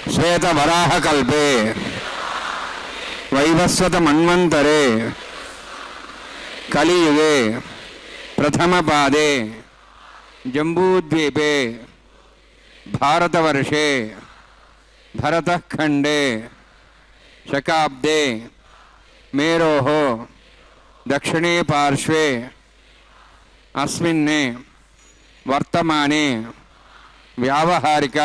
श्वेतवराहकल्पे वैवस्वतमन्वन्तरे कलियुगे प्रथमपादे जम्बूद्वीपे भारतवर्षे भरतखण्डे शकाब्दे मेरोः दक्षिणे पार्श्वे अस्मिन् वर्तमाने व्यावहारिक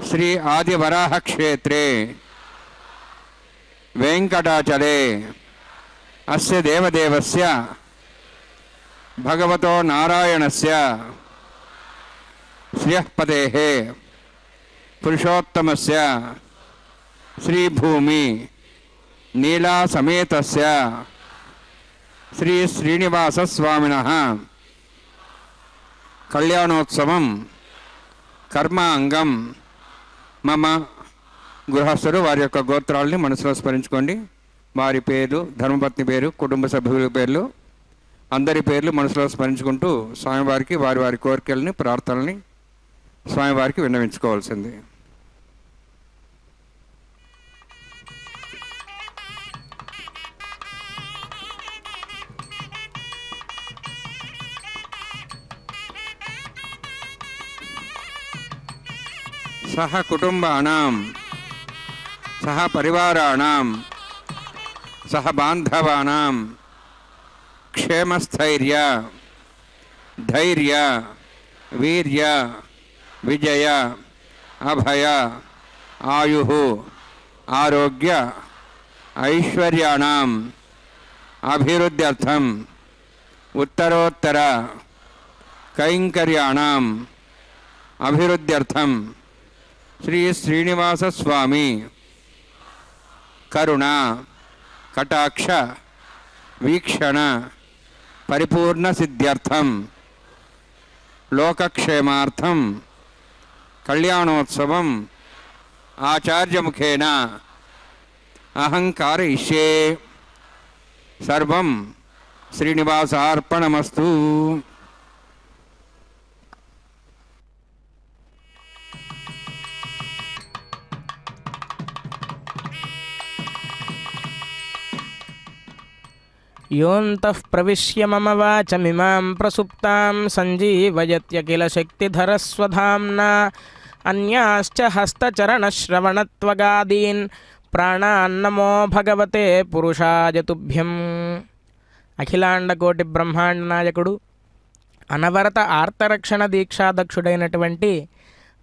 श्री आदिवराह क्षेत्रे वेंकटाचले अस्य देवदेवस्य भगवतो नारायणस्य श्रियःपतेः पुरुषोत्तमस्य श्रीभूमि नीला समेतस्य श्री श्रीनिवासस्वामिनः कल्याणोत्सवं कर्मांगं मम గృహస్థులు వారి యొక్క గోత్రాలని మనసులో స్మరించుకోండి. వారి పేర్లు, ధర్మపత్ని పేరు, కుటుంబ సభ్యుల పేర్లు, అందరి పేర్లు మనసులో స్మరించుకుంటూ స్వామివారికి వారి వారి కోరికల్ని, ప్రార్థనల్ని స్వామివారికి విన్నవించుకోవాల్సింది. సహ కుటుంబానాం सह परिवाराणां सह बांधवानां क्षेमस्थैर्य धैर्य वीर्य विजय अभय आयुः आरोग्य ऐश्वर्याणां अभिवृद्ध्यर्थं उत्तरोत्तर कैंकर्याणां अभिवृद्ध्यर्थं श्री श्रीनिवास स्वामी करुणा कटाक्ष वीक्षण परिपूर्ण सिद्ध्यर्थं लोकक्षेमार्थं कल्याणोत्सवम् आचार्यमुखेन अहं कारयिष्ये. सर्वं श्रीनिवासार्पणमस्तु. योऽन्तः प्रविश्य मम वाचमिमां प्रसुप्तां सञ्जीवयत्यखिल शक्तिधरस्वधाम्ना अन्याश्च हस्तचरणश्रवणत्वगादीन् प्राणान्नमो भगवते पुरुषाय तुभ्यम्. అఖిలాండకోటి బ్రహ్మాండ నాయకుడు అనవరత ఆర్తరక్షణ దీక్షాదక్షుడైనటువంటి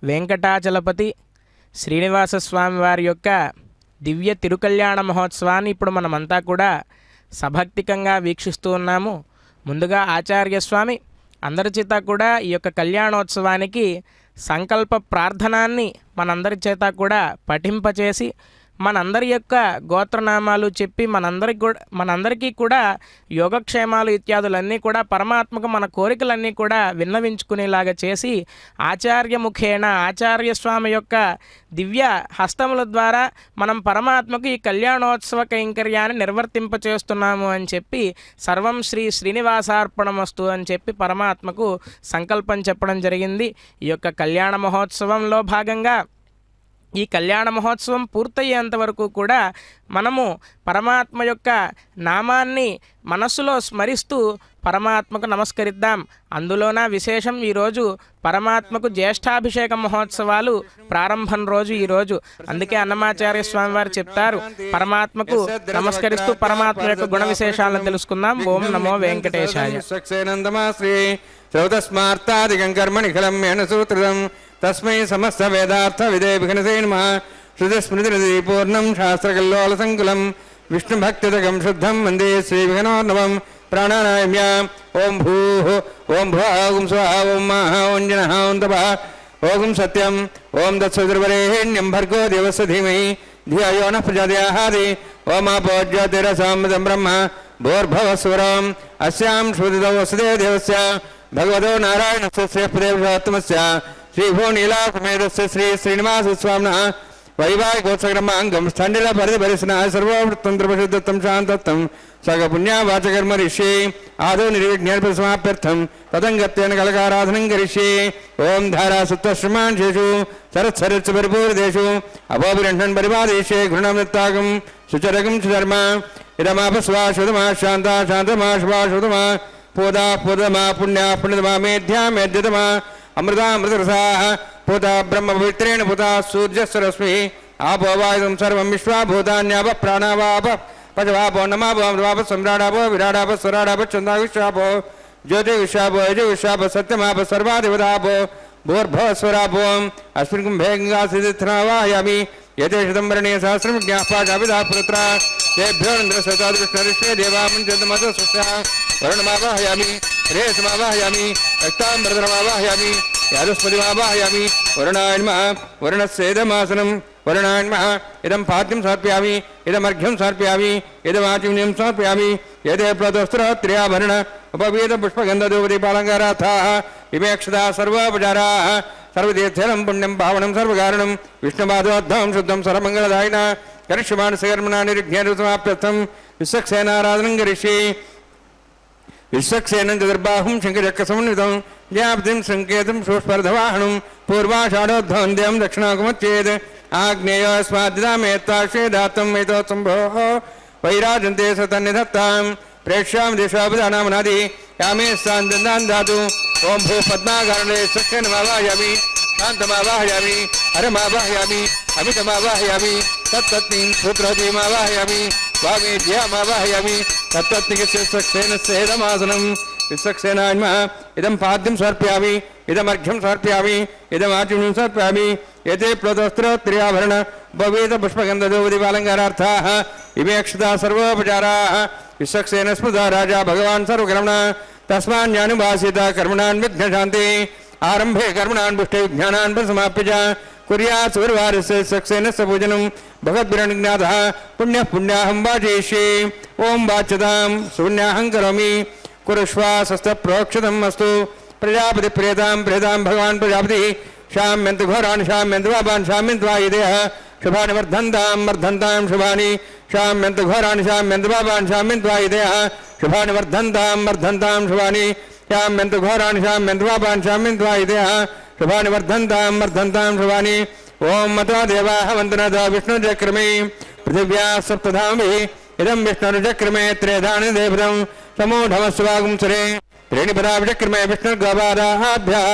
వెంకటాచలపతి శ్రీనివాసస్వామి వారి యొక్క దివ్య తిరుకల్యాణ మహోత్సవాన్ని ఇప్పుడు మనమంతా కూడా సభక్తికంగా వీక్షిస్తూ ఉన్నాము. ముందుగా ఆచార్యస్వామి అందరి చేత కూడా ఈ యొక్క కళ్యాణోత్సవానికి సంకల్ప ప్రార్థనాన్ని మనందరి చేత కూడా పఠింపచేసి మనందరి యొక్క గోత్రనామాలు చెప్పి మనందరికీ కూడా యోగక్షేమాలు ఇత్యాదులన్నీ కూడా పరమాత్మకు మన కోరికలన్నీ కూడా విన్నవించుకునేలాగా చేసి ఆచార్యముఖేన ఆచార్యస్వామి యొక్క దివ్య హస్తముల ద్వారా మనం పరమాత్మకు ఈ కళ్యాణోత్సవ కైంకర్యాన్ని నిర్వర్తింపచేస్తున్నాము అని చెప్పి సర్వం శ్రీ శ్రీనివాసార్పణమస్తు అని చెప్పి పరమాత్మకు సంకల్పం చెప్పడం జరిగింది. ఈ యొక్క కళ్యాణ మహోత్సవంలో భాగంగా ఈ కళ్యాణ మహోత్సవం పూర్తయ్యేంత వరకు కూడా మనము పరమాత్మ యొక్క నామాన్ని మనస్సులో స్మరిస్తూ పరమాత్మకు నమస్కరిద్దాం. అందులోన విశేషం ఈరోజు పరమాత్మకు జ్యేష్ఠాభిషేక మహోత్సవాలు ప్రారంభం రోజు ఈరోజు. అందుకే అన్నమాచార్య స్వామి వారు చెప్తారు, పరమాత్మకు నమస్కరిస్తూ పరమాత్మ యొక్క గుణ విశేషాలను తెలుసుకుందాం. ఓం నమో వెంకటేశాయ. तस्मै समस्त वेदार्थ विदे विघ्नसे नमः. श्रुतिस्मृतिपूर्णं शास्त्रकल्लोलसङ्कुलं विष्णुभक्तिदकं शुद्धं वन्दे श्रीविघ्नोर्नवं. प्राणानायम्य ओं भूः ओं भुवः ओं स्वः ओं महः ओं जनः ओं तपः ओं सत्यं ओं तत्सवितुर्वरेण्यं भर्गो देवस्य धीमहि धियो यो नः प्रचोदयात्. ओमापोज्योतिरसामृतं ब्रह्म भूर्भुवस्वरम् अस्यां श्रुतितो वसुदेव देवस्य भगवतो नारायणस्य श्रीपुरुषोत्तमस्य श्री भूनीला समेतस्य श्री श्रीनिवास स्वामिनः వైవాహికోత్సకర్మాంగం స్థండిల పరిధిపరిసిన సర్వవృత్తంత్రపశుద్ధత్తం శాంతత్వం సగపుణ్యావాచకర్మ రిష్యే ఆదో నిర్విఘ్నేర్పసమాప్యర్థం తదంగత్యేన కలకారాధనం కరిష్యే. ఓం ధారాసుత్వశ్రమాంశేషు సరత్సరత్స పరిపూరిదేషు అపోభిరంఠన్ పరిపాదేశే గృణమృత్తాగం సుచరగం సుధర్మ ఇదమాపస్వా శుధమా శాంతా శాంతమా శుభా శుధమా పూదా పూదమా పుణ్యా పుణ్యతమా మేధ్యా మేధ్యతమా అమృతామృతరసా పూత బ్రహ్మ పవిత్రేణ పూత సూర్యస్వరశ్మి ఆపో వాయుం సర్వం విశ్వాభూతాన్యాప ప్రాణావాప పజవాపో నమాపో సమ్రాడాపో విరాడాప స్వరాడాప చందావిశ్వాపో జ్యోతి విశ్వాపో యజు విశ్వాప సత్యమాప సర్వాధిపదాపో భూర్భవస్వరాపో అస్మిన్ కుంభే గంగాసిద్ధివాయామి యతే శతంబరణే సహస్రం జ్ఞాపాజాపిదా పుత్ర तेभ्यो इंद्रसतादृष्णऋष्ये देवामञ्चन्दमत स्वस्य वरुणमावाहयामि रेसमावाहयामि रक्ताम्बरधरमावाहयामि यादस्पतिमावाहयामि वरुणाय नमः वरुणस्येदमासनं वरुणाय नमः इदं पाद्यं समर्पयामि इदमर्घ्यं समर्पयामि इदमाचिम्यं समर्पयामि यदे प्लतोस्त्रोत्र्याभरण उपवीतपुष्पगन्धधूपदीपालङ्कारार्थाः इमे अक्षता सर्वोपचाराः सर्वतीर्थेनं पुण्यं पावनं सर्वकारणं विष्णुपादोद्धवं शुद्धं सर्वमङ्गलदायिना करिष्यमानसकर्मणा निर्विघ्नेन विश्वक्सेनाराधनं करिष्ये. विश्वक्सेनं चतुर्बाहुं शङ्खचक्रसमन्वितं व्याप्तिं सङ्केतं शोष्पर्धवाहनं पूर्वाषाढोद्धवन्ध्यं दक्षिणाकुमच्चेत् आग्नेयोऽस्माद्दिदामेत्ताक्षेदात्तं एतोत्सम्भोः वैराजन्ते सतन्निधत्तां प्रेक्ष्यां देशापदानामनादि यामे स्थान् धातु ओं भू पद्माकारणे सख्यनमावाहयामि शान्तमावाहयामि हरमावाहयामि अमितमावाहयामि तत्तत्नीं सूत्रवतीमावाहयामि वामेध्यामावाहयामि तत्तत्निकस्येदमासनं विश्वक्सेनाय नमः इदं पाद्यं समर्पयामि इदमर्घ्यं समर्पयामि इदमाचिम्यं समर्पयामि एते प्लतोस्त्रोत्र्याभरण उपवीतपुष्पगन्धधूपदीपालङ्कारार्थाः इमे अक्षता सर्वोपचाराः विश्वक्सेन स्मृता राजा भगवान् सर्वकर्मणा तस्मान्यानुभासिता कर्मणान् विघ्नशान्ति आरंभे कर्मणान् पुष्टे विज्ञानान् समाप्य च कुर्यात् सुवर्वारस्य सक्सेनस्य पूजनं भगवद्भिरनुज्ञातः पुण्यः पुण्याहं वाचयिष्ये. ओं वाच्यतां सुपुण्याहं करोमि कुरुष्वा सस्तप्रोक्षतम् अस्तु. प्रजापति प्रेतां प्रेतां भगवान् प्रजापति शाम्यन्तु घोरान् शाम्यन्तु पापान् शाम्यन्तु वायुदेह शुभानि वर्धन्तां वर्धन्तां शुभानि शाम्यन्तु घोरान् शाम्यन्तु पापान् शाम्यन्तु वायुदेह शुभानि वर्धन्तां वर्धन्तां शुभानि शाम्यन्तु घोरान् शाम्यन्तु पापान् शाम्यन्तु वायुदेह शुभानि वर्धन्तां वर्धन्तां शुभानि. ओं मतो देवाः वन्दनतो विष्णुचक्रमे पृथिव्याः सप्तधामभिः इदं विष्णुचक्रमे त्रेधानि देवतं समूढमस्वागुंसरे त्रीणि पदाभिचक्रमे विष्णुर्गोपादाभ्यः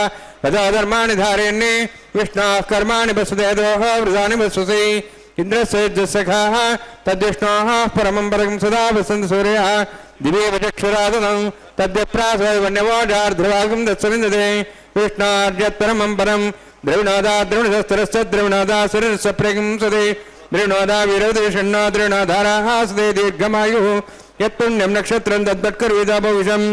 ततो धर्माणि धारयन्ने विष्णोः कर्माणि वसुदेदोः वृदानि वसुसि इन्द्रस्य यज्ञसखाः तद्विष्णोः परमं परं सदा वसन्ति सूर्यः दिवेव चक्षुरादनं तद्यप्रासवन्यवोजार्ध्रुवागं दत्सविन्दते विष्णार्यत्परमं परं द्रविणोदा द्रविणशस्त्रस्य द्रविणोदा शरीरस्य प्रगंसते द्रविणोदा वीरवदेशन्नो द्रविणोधाराः सदे दीर्घमायुः यत्पुण्यं नक्षत्रं तद्वत्कर्विदा भविष्यम्.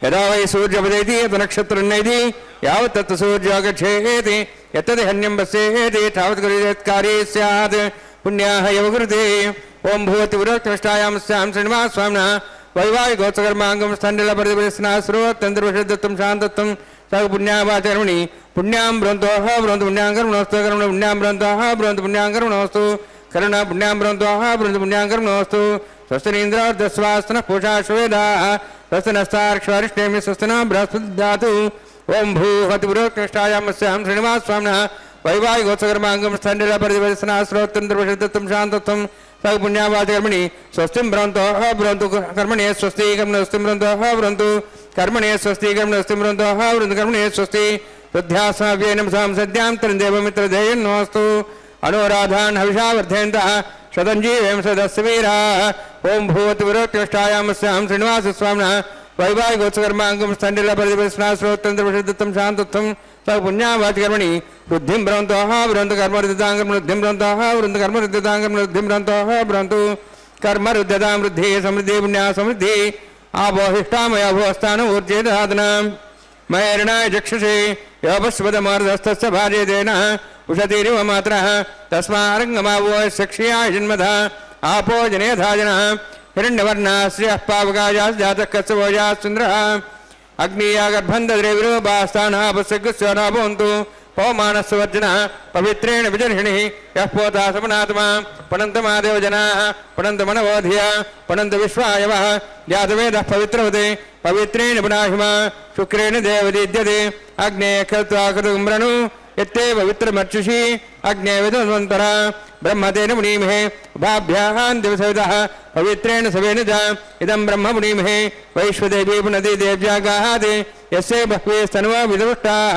यदा वै सूर्यपदेति यत् नक्षत्रं नैति यावत् तत् सूर्यो गच्छेति यत्तदहन्यं पश्येति तावत् कुर्यात्कार्ये स्यात् पुण्याः एव कुरुते. ओं भूवति पुरोक्तनिष्ठायां स्यां श्रीनिवासस्वामिनः वैवाहिकोत्सकर्माङ्गं स्थण्डिलपरिपरिस्नाः सर्वोत्तन्त्रविशुद्धत्वं शान्तत्वं सह पुण्यावाचकर्मणि पुण्यां ब्रवन्तोः ब्रवन्तु पुण्यां कर्मणोऽस्तु कर्मण पुण्यां ब्रवन्तोः ब्रवन्तु पुण्यां कर्मणोऽस्तु करुण पुण्यां ब्रवन्तोः ब्रवन्तु पुण्यां कर्मणोऽस्तु. स्वस्तिनीन्द्रार्धस्वास्तनः पूषा श्वेदाः स्वस्तिनस्तार्क्ष्वारिष्टेमि स्वस्तिनः बृहस्पतिर्दधातु. ओं भूवति पुरोक्तनिष्ठायां स्यां श्रीनिवासस्वामिनः वैवाहिकोत्सकर्माङ्गं स्थण्डिलपरिपरिस्नाः सर्वोत्तन्त्रविशुद्धत्वं शान्तत्वं सह पुण्यावाचकर्मणि स्वस्तिं ब्रवन्तोः ब्रवन्तु कर्मणे स्वस्ति कर्मणस्तिं ब्रवन्तोः ब्रवन्तु कर्मणे स्वस्ति कर्मणस्तिं ब्रवन्तोः ब्रवन्तु कर्मणे स्वस्ति. शुद्ध्यास्माभ्येन सद्यां तरणदेवमित्रधेयन्नोऽस्तु. अनुराधान् हविषा वर्धयन्तः शतञ्जीवेम सदस्य वीराः. ओं भूवति पुरोक्तनिष्ठायां स्यां श्रीनिवासस्वामिनः वैवाहिकोत्सकर्माङ्गं स्थण्डिलपरिपरिस्नाः सर्वोत्तन्त्रविशुद्धत्वं शान्तत्वं सह पुण्यावाचकर्मणि वृद्धिं ब्रवन्तोः ब्रवन्तु कर्मरुद्धितां कर्मवृद्धिं ब्रवन्तोः ब्रवन्तु कर्मरुद्धितां कर्मवृद्धिं ब्रवन्तोः ब्रवन्तु कर्मरुद्ध्यतां वृद्धिः समृद्धिः पुण्याः समृद्धिः. आपोहिष्ठामया भुवस्थानं ऊर्जे दधातनां मयर्णाय चक्षुषे योपस्पदमार्धस्तस्य भार्यतेन उषतीरिव मात्रः तस्मारङ्गमावो सक्षियाय जन्मधा आपो जनेधाजनः हिरण्यवर्णः श्रियः पावकायाः जातः कच्छवोजाः सुन्दरः अग्निया गर्भं दद्रे विरूपास्तानः अपस्यग्स्यो न भवन्तु पवमानस्वर्जन पवित्रेण विजर्षिणि यः पोता समनात्मा पणन्त महादेव जनाः पणन्त मनवोधिया पणन्त विश्वायवः जातवेदः पवित्रवते पवित्रेण पुनाहिमा शुक्रेण देवदीद्यते अग्ने कृत्वा कृतुम्रनु यत्ते पवित्रमर्चुषि अग्ने विद्वन्वन्तरा ब्रह्मतेन मुनीमहे उभाभ्याः दिवसविदः पवित्रेण सवेन च इदं ब्रह्म मुनीमहे वैश्वदेवी पुनति देव्या गाहादे यस्य बह्वे स्तन्वा विदुष्टाः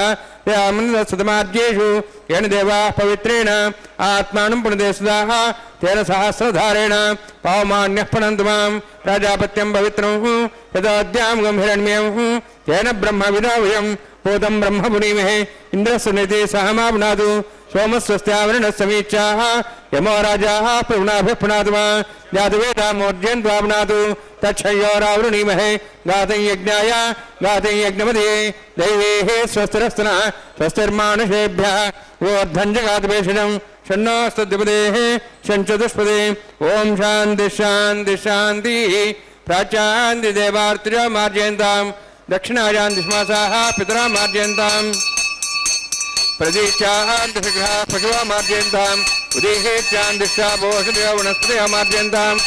यामन्दसतमार्जेषु येन देवाः पवित्रेण आत्मानं पुनते सुधाः तेन सहस्रधारेण पावमान्यः पुनन्तु मां प्राजापत्यं पवित्रं यदोद्यां गम्भीरण्यं तेन ब्रह्मविदावयं भूतं ब्रह्म मुनीमहे इन्द्रस्य निधि सहमा पुनातु सोमस्वस्त्यावरणसमीक्षाः यमो राजाः प्रभुनाभिः पुनातु मा जातवेदामोर्जयन्त्वा पुनातु तच्छयोरावृणीमहे गातं यज्ञाय गातं यज्ञमदे दैवेः स्वस्तिरस्तनः स्वस्तिर्मानुषेभ्यः ऊर्ध्वञ्जगातपेषिणं षण्णोस्तद्विपदेः षण्चतुष्पदे ॐ शान्ति शान्ति शान्तिः प्राच्यान्ति देवार्तिजा मार्जयन्तां दक्षिणायां दिश्मासाः पितरा मार्जयन्तां प्रदीक्षाः दिशग्रहाः पशुवा मार्जयन्ताम् उदीहेत्यां दिशा भोषदयो वनस्पतयः मार्जयन्ताम्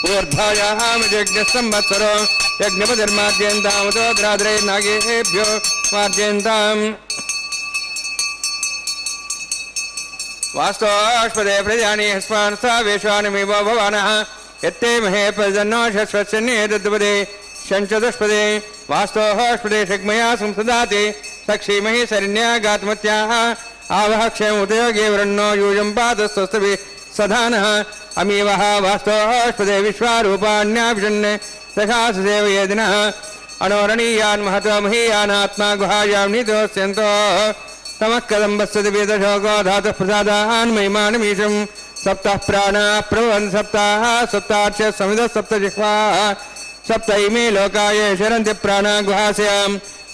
ऊर्ध्वायाः यज्ञसंवत्सरो यज्ञपतिर्मार्जयन्ताम् उदोद्राद्रे नागेभ्यो मार्जयन्ताम् वास्तवाष्पदे प्रजानि हस्मानसा वेश्वानमिव भवानः यत्ते महे प्रजन्नो शश्वत्सन्नेतद्वदे षण्चतुष्पदे वास्तोष्पदे षग्मया संसदाते सक्षीमहि शरण्या गातमत्याः आवह क्षेमुदयोगे वृण्णो यूयं पादस्तस्तभिः सधानः अमीवः वास्तोष्पदे विश्वारूपाण्याभिषण्णे दशासुदेव येदिनः अणोरणीयान् महतो महीयानात्मा गुहायां नितोस्यन्तो तमः कदम्बस्य दिव्यदशोको धातुः प्रसादान् महिमानमीशं सप्तः प्राणाः प्रभवन् सप्ताः सप्तार्च समिधः सप्तजिह्वाः सप्त इमे लोकाय शरन्ति प्राणा गुहास्यां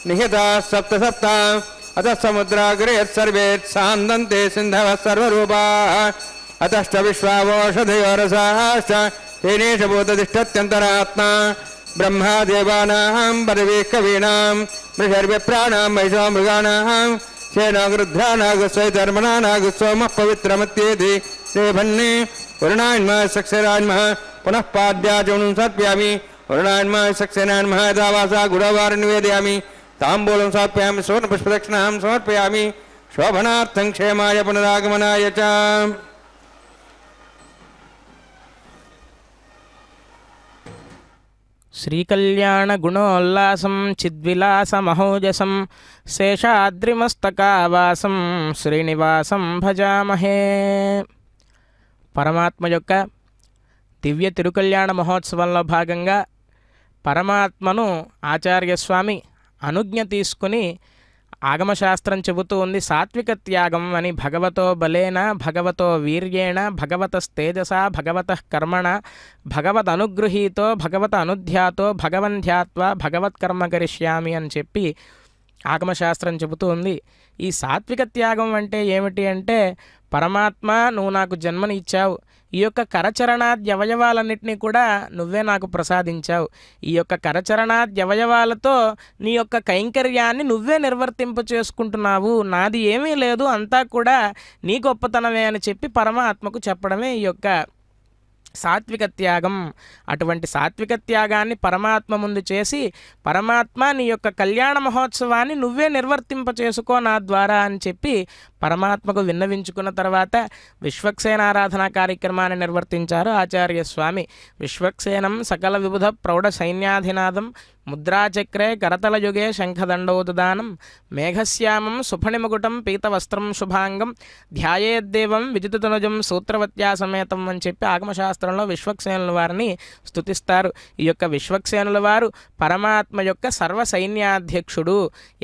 निहिताः सप्त सप्त अतः समुद्राग्रे सर्वे सान्दन्ते सिन्धवः सर्वरूपाः अतश्च विश्वावोषधयो रसाश्च तेनेष भूततिष्ठत्यन्तरात्मा ब्रह्मा देवानां पदवीः कवीनां मृषर्विप्राणां वैशो मृगाणां सेनो गृध्रानागस्वैतर्मणानागस्वमः पवित्रमत्येति सेभन्ने वरुणान्मः सक्षरान्मः पुनः पाद्याचमनं सर्पयामि वरुणान्मः सक्षरान्मः दावासा गुडवार निवेदयामि ताम्बूलं समर्पयामि सुवर्णपुष्पदक्षिणां समर्पयामि शोभनार्थं क्षेमाय पुनरागमनाय च శ్రీకళ్యాణగుణోల్లాసం చిద్విలాసమహోజసం శేషాద్రిమస్తకావాసం శ్రీనివాసం భజామహే. పరమాత్మ యొక్క దివ్య తిరుకళ్యాణ మహోత్సవంలో భాగంగా పరమాత్మను ఆచార్యస్వామి అనుజ్ఞ తీసుకుని ఆగమశాస్త్రం చెబుతూ ఉంది. సాత్విక త్యాగం అని భగవతో బలేన భగవతో వీర్యేణ భగవతస్తేజస భగవతః కర్మణ భగవద్ అనుగృహీతో భగవత అనుధ్యాతో భగవన్ ధ్యాత్వా భగవత్కర్మ కరిష్యామి అని చెప్పి ఆగమశాస్త్రం చెబుతూ ఉంది. ఈ సాత్విక త్యాగం అంటే ఏమిటి అంటే, పరమాత్మ నువ్వు నాకు జన్మని ఇచ్చావు, ఈ యొక్క కరచరణాద్యవయవాలన్నింటినీ కూడా నువ్వే నాకు ప్రసాదించావు, ఈ యొక్క కరచరణాద్యవయవాలతో నీ యొక్క కైంకర్యాన్ని నువ్వే నిర్వర్తింప చేసుకుంటున్నావు, నాది ఏమీ లేదు, అంతా కూడా నీ గొప్పతనమే అని చెప్పి పరమాత్మకు చెప్పడమే ఈ యొక్క సాత్విక త్యాగం. అటువంటి సాత్విక త్యాగాన్ని పరమాత్మ ముందు చేసి, పరమాత్మ నీ యొక్క కళ్యాణ మహోత్సవాన్ని నువ్వే నిర్వర్తింప చేసుకో నా ద్వారా అని చెప్పి పరమాత్మకు విన్నవించుకున్న తర్వాత విశ్వక్సేనారాధన కార్యక్రమాన్ని నిర్వర్తించారు ఆచార్య స్వామి. విశ్వక్సేనం సకల విబుధ ప్రౌఢ సైన్యాధినాదం ముద్రాచక్రే కరతలయుగే శంఖదండోదానం మేఘశ్యామం సుఫణిముకుటం పీతవస్త్రం శుభాంగం ధ్యాయేద్దేవం విజితనుజం సూత్రవత్యా సమేతం అని చెప్పి ఆగమశాస్త్రంలో విశ్వక్సేనుల వారిని స్తుతిస్తారు. ఈ యొక్క విశ్వక్సేనుల వారు పరమాత్మ యొక్క సర్వ సైన్యాధ్యక్షుడు.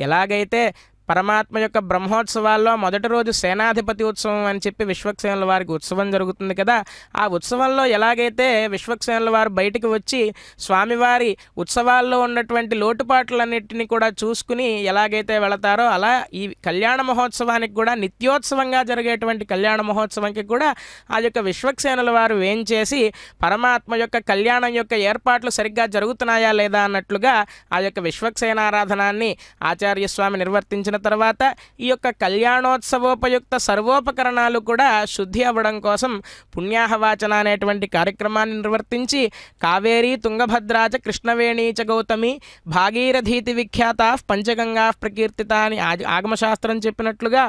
ఎలాగైతే పరమాత్మ యొక్క బ్రహ్మోత్సవాల్లో మొదటి రోజు సేనాధిపతి ఉత్సవం అని చెప్పి విశ్వక్సేనుల వారికి ఉత్సవం జరుగుతుంది కదా, ఆ ఉత్సవంలో ఎలాగైతే విశ్వక్సేనుల వారు బయటికి వచ్చి స్వామివారి ఉత్సవాల్లో ఉన్నటువంటి లోటుపాట్లన్నింటినీ కూడా చూసుకుని ఎలాగైతే వెళతారో, అలా ఈ కళ్యాణ మహోత్సవానికి కూడా నిత్యోత్సవంగా జరిగేటువంటి కళ్యాణ మహోత్సవానికి కూడా ఆ యొక్క విశ్వక్సేనుల వారు వేంచేసి పరమాత్మ యొక్క కళ్యాణం యొక్క ఏర్పాట్లు సరిగ్గా జరుగుతున్నాయా లేదా అన్నట్లుగా ఆ యొక్క విశ్వక్సేనారాధనాన్ని ఆచార్యస్వామి నిర్వర్తించిన తర్వాత ఈ యొక్క కళ్యాణోత్సవోపయుక్త సర్వోపకరణాలు కూడా శుద్ధి అవ్వడం కోసం పుణ్యాహవాచన అనేటువంటి కార్యక్రమాన్ని నిర్వర్తించి కావేరీ తుంగభద్రాచ కృష్ణవేణీచ గౌతమి భాగీరథీతి విఖ్యాత పంచగంగా ప్రకీర్తిత అని ఆగమశాస్త్రం చెప్పినట్లుగా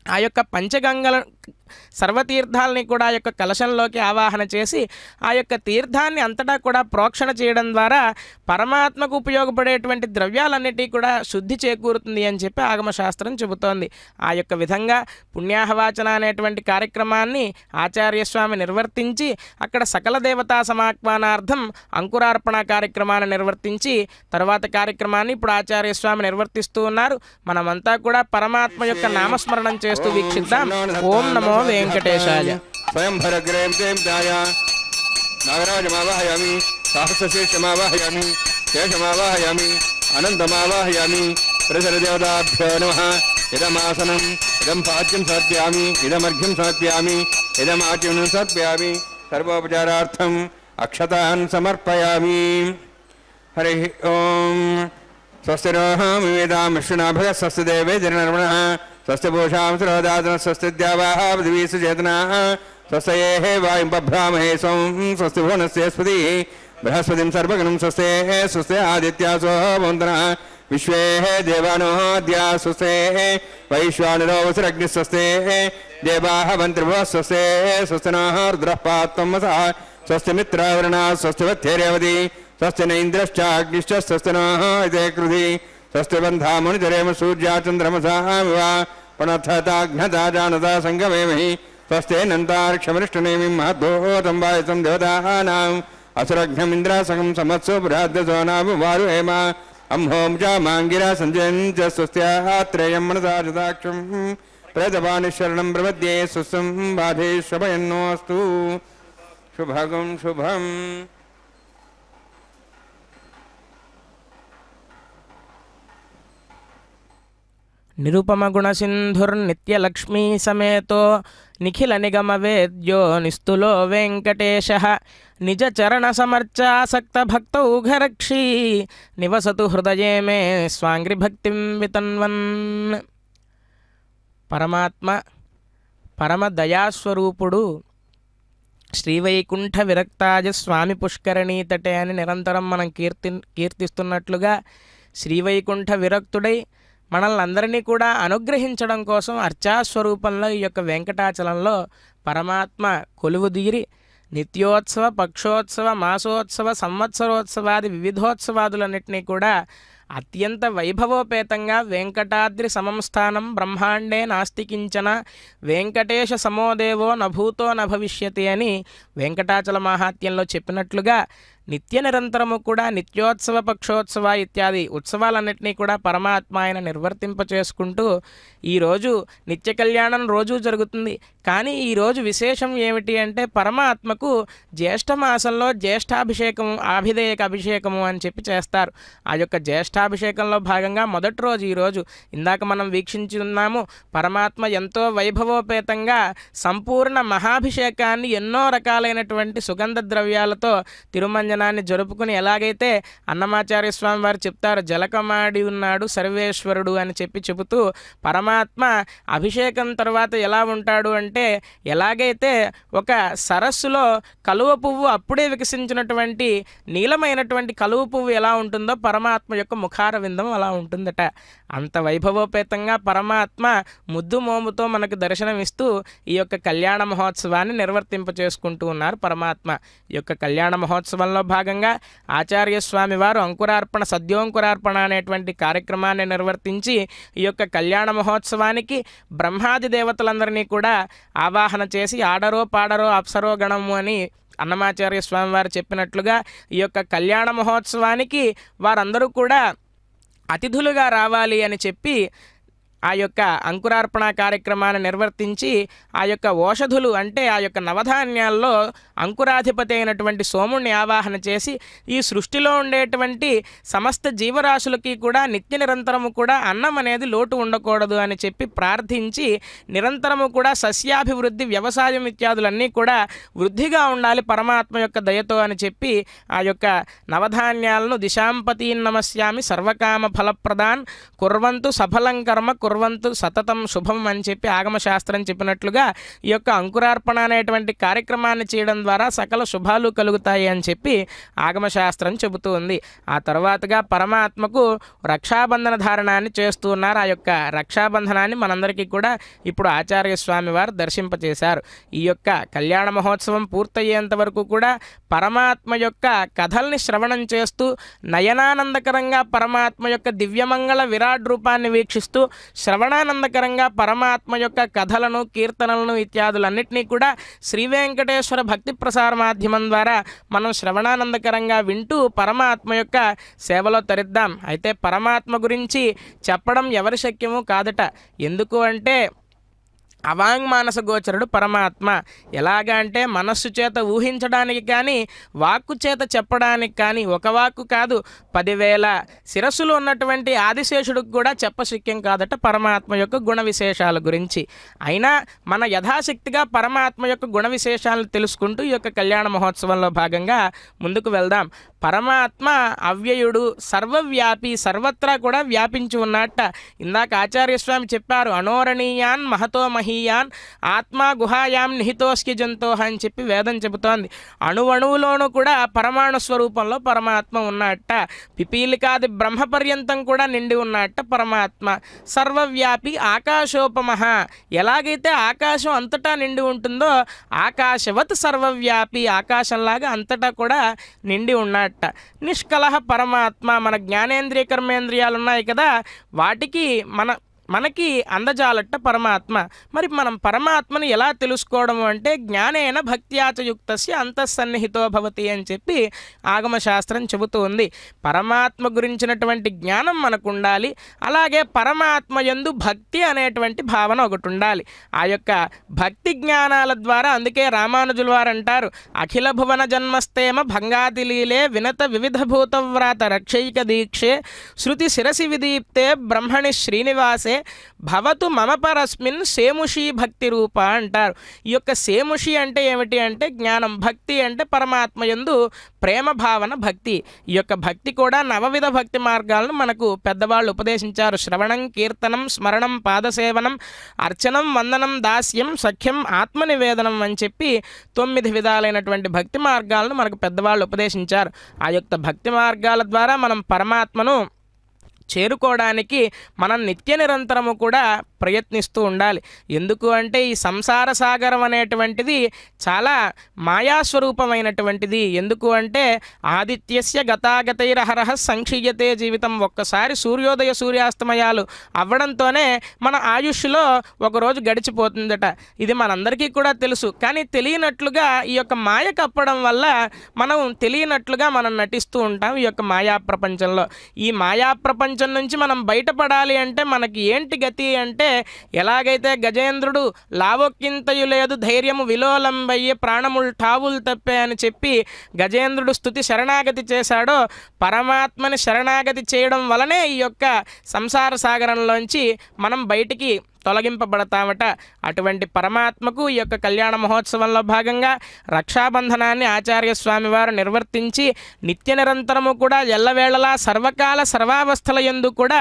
ఆ యొక్క పంచగంగల సర్వతీర్థాలని కూడా ఆ యొక్క కలశంలోకి ఆవాహన చేసి ఆ యొక్క తీర్థాన్ని అంతటా కూడా ప్రోక్షణ చేయడం ద్వారా పరమాత్మకు ఉపయోగపడేటువంటి ద్రవ్యాలన్నిటి కూడా శుద్ధి చేకూరుతుంది అని చెప్పి ఆగమశాస్త్రం చెబుతోంది. ఆ యొక్క విధంగా పుణ్యాహవాచన అనేటువంటి కార్యక్రమాన్ని ఆచార్యస్వామి నిర్వర్తించి అక్కడ సకల దేవతా సమాహ్వానార్థం అంకురార్పణ కార్యక్రమాన్ని నిర్వర్తించి తర్వాత కార్యక్రమాన్ని ఇప్పుడు ఆచార్యస్వామి నిర్వర్తిస్తూ ఉన్నారు. మనమంతా కూడా పరమాత్మ యొక్క నామస్మరణం చేస్తూ వీక్షిద్దాం. ఓం నమో వెంకటేశాయ. స్వయంభరగ్రేం దేవ్యాయ నాగరాజమావాహయామి, సహస్రశీర్షమావాహయామి, శేషమావాహయామి, అనంతమావాహయామి. ప్రసరదేవతాభ్యో నమః. ఇదమాసనం, ఇదం పాద్యం సమర్పయామి, ఇదమర్ఘ్యం సమర్పయామి, ఇదమాచ్యం సమర్పయామి. సర్వోపచారార్థం అక్షతాన్ సమర్పయామి. హరి ఓం. స్వస్తిరోహమివేదాం విష్ణునాభగ స్వస్తి దేవే జననర్మణః స్వస్తి భూషాం శ్రోదాదన స్వస్తి ద్యావాః పృథివీసు చేతనాః స్వస్తయేః వాయుం బభ్రామహే సోం స్వస్తి భువనస్య స్పతి బృహస్పతిం సర్వగణం స్వస్తే స్వస్తే ఆదిత్యాసో వందనః విశ్వే దేవానో అద్యా స్వస్తే వైశ్వానరో వసురగ్నిః స్వస్తే దేవాః మంత్రిభువః స్వస్తే స్వస్తినః రుద్రః పాత్వం వసః స్వస్తి మిత్రావరుణా స్వస్తి వత్యేరేవతి స్వస్తి న ఇంద్రశ్చాగ్నిశ్చ స్వస్తి నః ఇతే కృధి స్వస్తి బంధామునితరేమ సూర్యా చంద్రమసామివ పునఃతాఘ్నతా జానతా సంగమేమహి స్వస్తేనంతార్క్షమరిష్టనేమిం మహద్భూతం వాయుసం దేవతానాం అసురఘ్నమింద్రాసకం సమత్సో బృహద్దసో నామ వారుహేమ అంహోం చ మాంగిరా సంజయంచ స్వస్త్యాత్రేయం మనసా జదాక్షం ప్రేతపానిశరణం ప్రపద్యే స్వస్తం బాధేశ్వభయన్నోస్తు. శుభగం శుభం. నిరుపమ గుణసింధుర్నిత్యలక్ష్మీ సమేతో నిఖిల నిగమ వేద్యో నిస్తులో వెంకటేశః నిజ చరణ సమర్చాసక్త భక్తౌఘరక్షీ నివసతు హృదయే మే స్వాంగ్రిభక్తిం వితన్వన్. పరమాత్మ పరమ దయాస్వరూపుడు శ్రీవైకుంఠ విరక్తాజ స్వామి పుష్కరణీ తటే అని నిరంతరం మనం కీర్తిస్తున్నట్లుగా శ్రీవైకుంఠ విరక్తుడై మనల్ని అందరినీ కూడా అనుగ్రహించడం కోసం అర్చాస్వరూపంలో ఈ యొక్క వెంకటాచలంలో పరమాత్మ కొలువుదీరి నిత్యోత్సవ, పక్షోత్సవ, మాసోత్సవ, సంవత్సరోత్సవాది వివిధోత్సవాదులన్నింటినీ కూడా అత్యంత వైభవోపేతంగా వెంకటాద్రి సమంస్థానం బ్రహ్మాండే నాస్తి కించన వెంకటేశ సమోదేవో నభూతో నభవిష్యతి అని వెంకటాచల మాహాత్యంలో చెప్పినట్లుగా నిత్య నిరంతరము కూడా నిత్యోత్సవ, పక్షోత్సవ ఇత్యాది ఉత్సవాలన్నింటినీ కూడా పరమాత్మ ఆయన నిర్వర్తింపచేసుకుంటూ ఈరోజు నిత్య కళ్యాణం రోజు జరుగుతుంది. కానీ ఈరోజు విశేషం ఏమిటి అంటే పరమాత్మకు జ్యేష్ఠమాసంలో జ్యేష్ఠాభిషేకము, ఆభిధేయక అభిషేకము అని చెప్పి చేస్తారు. ఆ యొక్క జ్యేష్ఠాభిషేకంలో భాగంగా మొదటి రోజు ఈరోజు ఇందాక మనం వీక్షించి ఉన్నాము. పరమాత్మ ఎంతో వైభవోపేతంగా సంపూర్ణ మహాభిషేకాన్ని ఎన్నో రకాలైనటువంటి సుగంధ ద్రవ్యాలతో తిరుమంజనాన్ని జరుపుకుని ఎలాగైతే అన్నమాచార్య స్వామి వారు చెప్తారు జలకమాడి ఉన్నాడు సర్వేశ్వరుడు అని చెబుతూ పరమాత్మ అభిషేకం తర్వాత ఎలా ఉంటాడు అంటే ఎలాగైతే ఒక సరస్సులో కలువ పువ్వు అప్పుడే వికసించినటువంటి నీలమైనటువంటి కలువ పువ్వు ఎలా ఉంటుందో పరమాత్మ యొక్క ముఖార విందం అలా ఉంటుందట. అంత వైభవోపేతంగా పరమాత్మ ముద్దు మోముతో మనకు దర్శనమిస్తూ ఈ యొక్క కళ్యాణ మహోత్సవాన్ని నిర్వర్తింపచేసుకుంటూ ఉన్నారు పరమాత్మ. ఈ యొక్క కళ్యాణ మహోత్సవంలో భాగంగా ఆచార్య స్వామి వారు అంకురార్పణ, సద్యోంకురార్పణ అనేటువంటి కార్యక్రమాన్ని నిర్వర్తించి ఈ యొక్క కళ్యాణ మహోత్సవానికి బ్రహ్మాది దేవతలందరినీ కూడా ఆవాహన చేసి ఆడరో పాడరో అప్సరో గణము అని అన్నమాచార్య స్వామి వారు చెప్పినట్లుగా ఈ యొక్క కళ్యాణ మహోత్సవానికి వారందరూ కూడా అతిథులుగా రావాలి అని చెప్పి ఆ యొక్క అంకురార్పణ కార్యక్రమాన్ని నిర్వర్తించి ఆ యొక్క ఓషధులు అంటే ఆ యొక్క నవధాన్యాల్లో అంకురాధిపతి అయినటువంటి సోముణ్ణి ఆవాహన చేసి ఈ సృష్టిలో ఉండేటువంటి సమస్త జీవరాశులకి కూడా నిత్య నిరంతరము కూడా అన్నం అనేది లోటు ఉండకూడదు అని చెప్పి ప్రార్థించి నిరంతరము కూడా సస్యాభివృద్ధి వ్యవసాయం ఇత్యాదులన్నీ కూడా వృద్ధిగా ఉండాలి పరమాత్మ యొక్క దయతో అని చెప్పి ఆ యొక్క నవధాన్యాలను దిశాంపతీన్ నమస్యామి సర్వకామ ఫలప్రదాన్ కుర్వంతు సఫలం కర్మ కుర్వంతు సతతం శుభం అని చెప్పి ఆగమశాస్త్రం చెప్పినట్లుగా ఈ యొక్క అంకురార్పణ అనేటువంటి కార్యక్రమాన్ని చేయడం ద్వారా సకల శుభాలు కలుగుతాయి అని చెప్పి ఆగమశాస్త్రం చెబుతూ ఉంది. ఆ తర్వాతగా పరమాత్మకు రక్షాబంధన ధారణాన్ని చేస్తూ ఉన్నారు. ఆ యొక్క రక్షాబంధనాన్ని మనందరికీ కూడా ఇప్పుడు ఆచార్య స్వామి వారు దర్శింపచేశారు. ఈ యొక్క కళ్యాణ మహోత్సవం పూర్తయ్యేంత వరకు కూడా పరమాత్మ యొక్క కథల్ని శ్రవణం చేస్తూ నయనానందకరంగా పరమాత్మ యొక్క దివ్యమంగళ విరాట్ రూపాన్ని వీక్షిస్తూ శ్రవణానందకరంగా పరమాత్మ యొక్క కథలను కీర్తనలను ఇత్యాదులన్నింటినీ కూడా శ్రీ వెంకటేశ్వర భక్తి ప్రసార మాధ్యమం ద్వారా మనం శ్రవణానందకరంగా వింటూ పరమాత్మ యొక్క సేవలో తరిద్దాం. అయితే పరమాత్మ గురించి చెప్పడం ఎవరి శక్యము కాదట. ఎందుకు అంటే అవాంగ్మానస గోచరుడు పరమాత్మ. ఎలాగా అంటే మనస్సు చేత ఊహించడానికి కానీ వాక్కు చేత చెప్పడానికి కానీ ఒక వాక్కు కాదు 10,000 శిరస్సులు ఉన్నటువంటి ఆదిశేషుడికి కూడా చెప్పశక్యం కాదట పరమాత్మ యొక్క గుణ విశేషాల గురించి. అయినా మన యథాశక్తిగా పరమాత్మ యొక్క గుణ విశేషాలను తెలుసుకుంటూ ఈ యొక్క కళ్యాణ మహోత్సవంలో భాగంగా ముందుకు వెళ్దాం. పరమాత్మ అవ్యయుడు, సర్వవ్యాపి, సర్వత్రా కూడా వ్యాపించి ఉన్నట్ట. ఇందాక ఆచార్యస్వామి చెప్పారు, అనోరణీయాన్ మహతో మహీయాన్ ఆత్మా గుహాయాం నిహితోస్కి జంతోహ అని చెప్పి వేదం చెబుతోంది. అణువణువులోనూ కూడా పరమాణు స్వరూపంలో పరమాత్మ ఉన్నట్ట. పిపీలికాది బ్రహ్మపర్యంతం కూడా నిండి ఉన్నట్ట పరమాత్మ. సర్వవ్యాపి ఆకాశోపమః, ఎలాగైతే ఆకాశం అంతటా నిండి ఉంటుందో ఆకాశవత్ సర్వవ్యాపి, ఆకాశంలాగా అంతటా కూడా నిండి ఉన్నట్ట. నిష్కలహ పరమాత్మ. మన జ్ఞానేంద్రియ కర్మేంద్రియాలు ఉన్నాయి కదా, వాటికి మనకి అందజాలట్ట పరమాత్మ. మరి మనం పరమాత్మని ఎలా తెలుసుకోవడము అంటే జ్ఞానేన భక్త్యాచయుక్తస్య అంతఃసన్నిహితో భవతి అని చెప్పి ఆగమశాస్త్రం చెబుతూ ఉంది. పరమాత్మ గురించినటువంటి జ్ఞానం మనకు ఉండాలి. అలాగే పరమాత్మ యందు భక్తి అనేటువంటి భావన ఒకటి ఉండాలి. ఆ యొక్క భక్తి జ్ఞానాల ద్వారా, అందుకే రామానుజుల వారు అంటారు, అఖిల భువన జన్మస్తేమ భంగాతిలీలే వినత వివిధ భూతవ్రాత రక్షైక దీక్షే శృతి శిరసి విదీప్తే బ్రహ్మణి శ్రీనివాసే భవతు మమ పరస్మిన్ సేముషి భక్తి రూప అంటారు. ఈ యొక్క సేముషి అంటే ఏమిటి అంటే జ్ఞానం, భక్తి అంటే పరమాత్మ యందు ప్రేమ భావన భక్తి. ఈ యొక్క భక్తి కూడా నవవిధ భక్తి మార్గాలను మనకు పెద్దవాళ్ళు ఉపదేశించారు. శ్రవణం, కీర్తనం, స్మరణం, పాదసేవనం, అర్చనం, వందనం, దాస్యం, సఖ్యం, ఆత్మనివేదనం అని చెప్పి 9 విధాలైనటువంటి భక్తి మార్గాలను మనకు పెద్దవాళ్ళు ఉపదేశించారు. ఆ యొక్క భక్తి మార్గాల ద్వారా మనం పరమాత్మను చేరుకోవడానికి మనం నిత్య నిరంతరము కూడా ప్రయత్నిస్తూ ఉండాలి. ఎందుకు అంటే ఈ సంసార సాగరం అనేటువంటిది చాలా మాయాస్వరూపమైనటువంటిది. ఎందుకు అంటే ఆదిత్యస్య గతాగతైరహరహ సంక్షీయతే జీవితం. ఒక్కసారి సూర్యోదయ సూర్యాస్తమయాలు అవ్వడంతోనే మన ఆయుష్లో ఒకరోజు గడిచిపోతుందట. ఇది మనందరికీ కూడా తెలుసు. కానీ తెలియనట్లుగా ఈ యొక్క మాయ కప్పడం వల్ల మనం తెలియనట్లుగా మనం నటిస్తూ ఉంటాం ఈ యొక్క మాయా ప్రపంచంలో. ఈ మాయా ప్రపంచం నుంచి మనం బయటపడాలి అంటే మనకి ఏంటి గతి అంటే, ఎలాగైతే గజేంద్రుడు లావొక్కింతయు లేదు ధైర్యము విలోలంబయ్యే ప్రాణముల్ ఠావులు తప్పే అని చెప్పి గజేంద్రుడు స్తుతి శరణాగతి చేశాడో, పరమాత్మని శరణాగతి చేయడం వలనే ఈ యొక్క సంసార సాగరంలోంచి మనం బయటికి తొలగింపబడతామట. అటువంటి పరమాత్మకు ఈ యొక్క కళ్యాణ మహోత్సవంలో భాగంగా రక్షాబంధనాన్ని ఆచార్య స్వామి వారు నిర్వర్తించి నిత్య నిరంతరము కూడా ఎల్లవేళలా సర్వకాల సర్వావస్థల యందు కూడా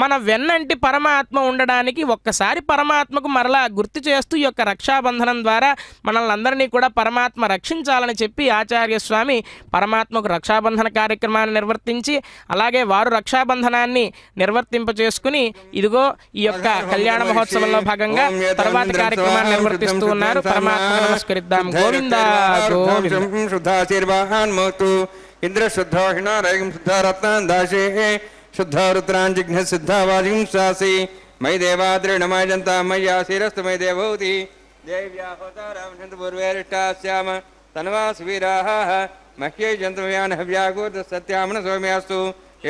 మన వెన్నంటి పరమాత్మ ఉండడానికి ఒక్కసారి పరమాత్మకు మరలా గుర్తు చేస్తూ ఈ యొక్క రక్షాబంధనం ద్వారా మనల్ని అందరినీ కూడా పరమాత్మ రక్షించాలని చెప్పి ఆచార్య స్వామి పరమాత్మకు రక్షాబంధన కార్యక్రమాన్ని నిర్వర్తించి, అలాగే వారు రక్షాబంధనాన్ని నిర్వర్తింపచేసుకుని ఇదిగో ఈ యొక్క కళ్యాణ మహోత్సవంలో భాగంగా తర్వాత కార్యక్రమాన్ని నిర్వర్తిస్తూ ఉన్నారు. పరమాత్మ నమస్కరిద్దాం. గోవింద గోవింద. ఇంద్ర శుద్ధోహిణారయం శుద్ధరత్నాన్ దాశే శుద్ధ రుద్రాన్ జిఘ్న సిద్ధావాజిం శాసి మై దేవాద్రేణమయ జంతా మయ్యాశిరస్తు మై దేవౌతి దేవ్యాహోతారామ పూర్వేరిష్టాస్యామ తన్వాస్ వీరాః మహ్యై జంతువ్యాన్ హవ్యాకూర్ద సత్యామన సౌమ్యాస్తు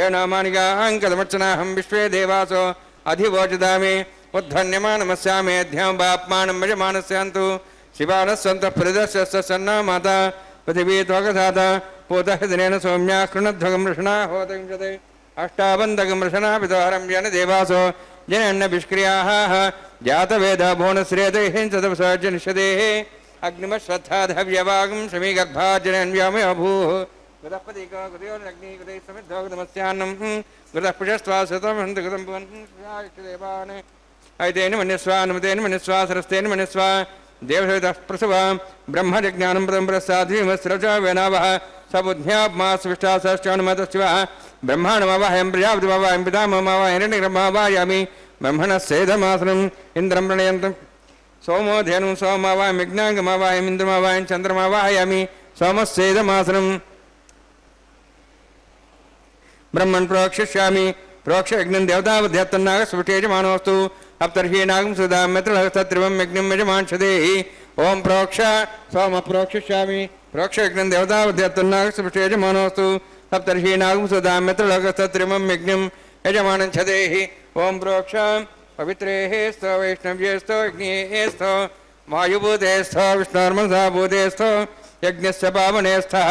ఏ నామానిగాహం కదమర్చనాహం విశ్వే దేవాసో अधिवोचदामि उद्धन्यमानमस्यामेऽध्यां बाप्मानं यजमानस्यान्तु शिवानस्सन्तः परिदर्शस्य सन्ना माता पृथिवी त्वगधाता पूतः दिनेन सौम्या कृणध्वगं रषणा होतविंशते अष्टाबन्धकं रषणा पितोहरं येन देवासो जनन्नभिष्क्रियाः जातवेद भुवनश्रेतैः अग्निमश्रद्धाधव्यवागं शमीगर्भाजनन्व्यामयो भूः गृतपतिको गुदयोरग्नि गुदै समिद्धो गुदमस्यान्नं गुदः पुषस्त्वा सुतं हन्त गुदं देवान् ऐतेन मन्यस्वा अनुमतेन मन्यस्वा सरस्तेन मन्यस्वा देवसवितः प्रसव ब्रह्मजज्ञानं पदं प्रसाद्विमस्रच वेनावः सबुद्ध्याप्मास्विष्टा सश्चानुमतस्व ब्रह्माणमवाहयं प्रजापतिमवाहयं पितामहमवाहयनिर्मावायामि ब्रह्मणः सेदमासनम् इन्द्रं प्रणयन्तं सोमो धेनुं सोमवाहयं यज्ञाङ्गमवाहयम् इन्द्रमवाहयं चन्द्रमवाहयामि सोमस्येदमासनम् ब्रह्मन् प्रोक्षिष्यामि प्रोक्षयज्ञं देवतावध्यत्तन्नागस्वटे यजमानोऽस्तु अप्तर्हीनागं सुधां मित्रहस्तत्रिवं यज्ञं यजमानशदेहि ओं प्रोक्ष सोम प्रोक्षिष्यामि प्रोक्षयज्ञं देवतावध्यत्तन्नागस्वटे यजमानोऽस्तु सप्तर्हीनागं सुधां मित्रहस्तत्रिवं यज्ञं यजमानशदेहि ओं प्रोक्ष पवित्रेः स्तो वैष्णव्येस्तो यज्ञेस्तो वायुभूतेस्थो विष्णोर्मनसा भूतेस्थो यज्ञस्य पावनेस्थः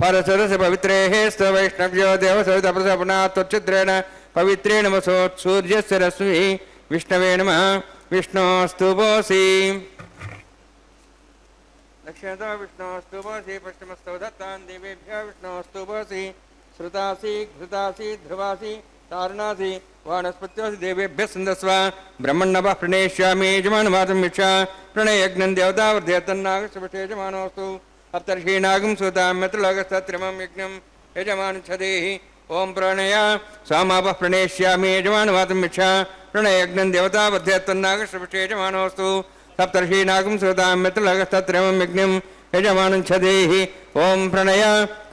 परसरस्य पवित्रेः स्तो वैष्णव्यो देवसवितप्रसपना त्वच्चिद्रेण पवित्रेण वसोत्सूर्यस्य रश्मिः विष्णवे नमः विष्णोस्तुपोऽसि दक्षिणतो विष्णोस्तुपोऽसि पश्चिमस्तो दत्तान् देवेभ्यो विष्णोस्तुपोऽसि श्रुतासि घृतासि ध्रुवासि तारुणासि वानस्पत्योऽसि देवेभ्यः सन्दस्व ब्रह्मण्णवः प्रणेष्यामि यजमानवाचं वीक्षा प्रणययज्ञं देवतावर्धयतन्नागस्वटे यजमानोऽस्तु सप्तर्षीणागं सुतां मित्रलोकस्तत्रिमं यज्ञं यजमानच्छदेहि ओं प्रणय सामावः प्रणेष्यामि यजमानवाचं वीक्षा प्रणययज्ञं देवतावर्धयतन्नागस्वटे यजमानोऽस्तु सप्तर्षीणागं सुतां मित्रलोकस्तत्रिमं यज्ञं यजमानच्छदेहि ओं प्रणय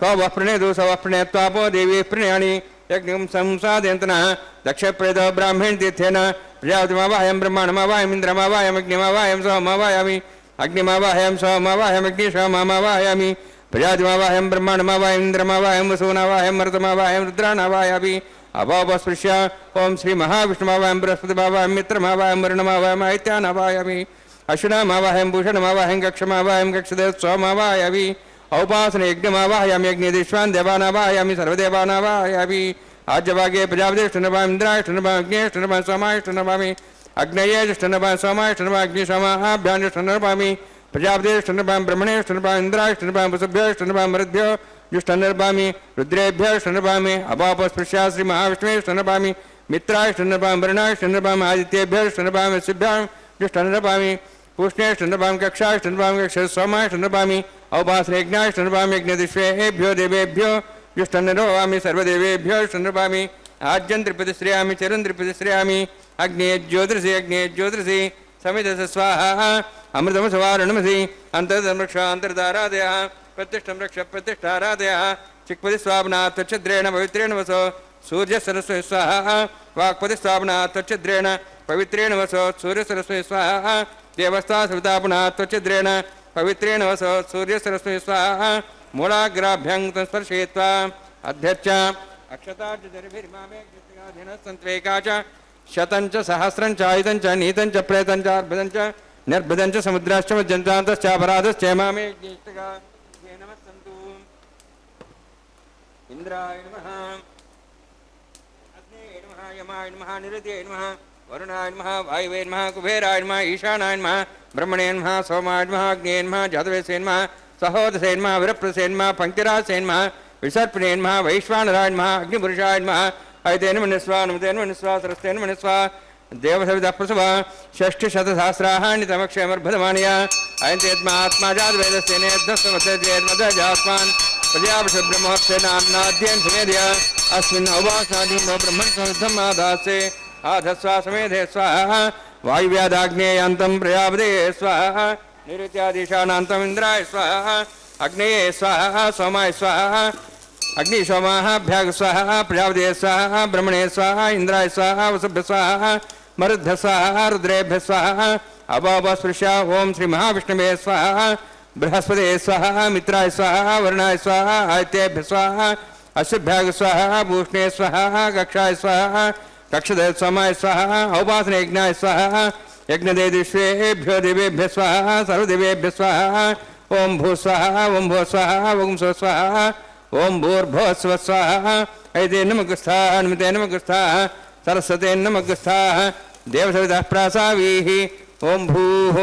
कौ वः प्रणेतु स वः प्रणयत्वापो देवी प्रणयाणि यज्ञं संसादयन्तनः दक्षप्रेतो ब्राह्मण तीर्थेन प्रजापतिमवाहयं ब्रह्माणमवाहयम् इन्द्रमवाहयम् अग्निमवाहयं सोममवाहयामि अग्निमवाहयं सोममवाहयम् अग्निशोममवाहयामि प्रजापतिमवाहयं ब्रह्माणमवाहयम् इन्द्रमवाहयं वसूनमवाहयं मरुतमवाहयं रुद्राणमवाहयामि अवापस्पृश्य ओं श्रीमहाविष्णुमवाहयं बृहस्पतिमवाहयं मित्रमवाहयं वरुणमवाहयम् आदित्यानवाहयामि अश्विनमवाहयं भूषणमवाहयं कक्षमवाहयं कक्षदेव सोममवाहयामि औपासन यज्ञमवाहयामि यज्ञेश्वान् देवानावाहयामि सर्वदेवानावाहयामि आज्यभागे प्रजापतिष्ठनभामि इन्द्राष्ठनभामि अग्नेष्ठनभामि सोमाष्ठनभामि अग्नयेष्ठनभामि सोमाष्ठनभामि अग्निशोमाभ्याञ्जष्ठनभामि प्रजापतिष्ठनभामि ब्रह्मणेष्ठनभामि इन्द्राष्ठनभामि वसुभ्योष्ठनभामि मरुद्भ्यो जुष्ठनर्भामि रुद्रेभ्योष्ठनभामि अपापस्पृश्या श्रीमहाविष्णुष्ठनभामि मित्राष्ठनभामि वरुणाष्ठनभामि आदित्येभ्योष्ठनभामि वसुभ्यां जुष्ठनर्भामि पूष्णेष्ठनभामि कक्षाष्ठनभामि कक्ष सोमाष्ठनभामि औपासनयज्ञाष्ठनभामि यज्ञदिष्वेभ्यो देवेभ्यो जुष्टनरोवामि सर्वदेवेभ्यो ष्टनभामि आज्यं त्रिपतिश्रयामि चरुं त्रिपतिश्रयामि अग्ने ज्योतिषि समिधस स्वाहा अमृतमसवारणमसि अन्तर्दमृक्ष अन्तर्दारादयः प्रतिष्ठं रक्ष प्रतिष्ठारादयः चिक्पतिस्वापनात् त्वच्छिद्रेण पवित्रेण वसो सूर्यसरस्वती स्वाहा वाक्पतिस्वापनात् त्वच्छिद्रेण पवित्रेण वसो सूर्यसरस्वती स्वाहा देवस्था सवितापनात् त्वच्छिद्रेण पवित्रेण वसो सूर्यसरस्वती स्वाहा मूलाग्राभ्यं स्पर्शयित्वा अध्यक्ष अक्षतार्जरिभिर्मामेकाधीनस्सन्त्वेका च शतं च सहस्रं च आयुधं च नीतं च प्रेतं च अर्भुदं च निर्भुदं च समुद्राश्च मज्जन्तान्तश्च अपराधश्च मामे ज्येष्ठगा ये नमः सन्तु इन्द्राय नमः अग्ने नमः यमाय नमः निरते नमः वरुणाय नमः वायुवे नमः कुबेराय नमः ईशानाय नमः ब्रह्मणे नमः सोमाय नमः अग्ने नमः जातवेसे नमः सहोदसे नमः वीरप्रसे नमः पंक्तिरासे नमः विसर्पणे नमः वैश्वानराय नमः अग्निपुरुषाय नमः ऐतेन मन्यस्वा अनुमतेन मन्यस्वा सरस्तेन मन्यस्वा देवसवितः प्रसव षष्टिशतसहस्राणि तमक्षयमर्भदमानया अयन्तेत्मात्मा जातवेदस्तेनेद्धस्वमतेर्मदजास्मान् प्रजापतिब्रह्मोत्सेनान्नाद्येन समेध्य अस्मिन् अवासादिनो ब्रह्मन् संस्थम् आधासे आधस्वा समेधे स्वाहा वायुव्यादाग्नेयान्तं प्रजापते स्वाहा निरुत्यादिशानान्तम् इन्द्राय स्वाहा अग्नेये स्वाहा सोमाय स्वाहा अग्निशोमाभ्याग स्वाहा प्रजापते स्वाहा ब्रह्मणे स्वाहा इन्द्राय स्वाहा वसुभ्य स्वाहा मरुद्भ्य स्वाहा रुद्रेभ्य स्वाहा अवापस्पृश्य ओं श्री महाविष्णवे स्वाहा बृहस्पते स्वाहा मित्राय स्वाहा वरुणाय स्वाहा आदित्येभ्य स्वाहा अश्वभ्याग स्वाहा भूषणे स्वाहा कक्षाय स्वाहा कक्षदे सोमाय स्वाहा औपासने यज्ञाय स्वाहा यज्ञदे विश्वेभ्यो देवेभ्य स्वाहा सर्वदेवेभ्य स्वाहा ओम भू स्वाहा ओम भू स्वाहा ओम स्व स्वाहा ओम भूर्भुव स्व स्वाहा ऐते नमः नमते नमः सरस्वते नमः देवसवितः प्रासावीः ओम भूः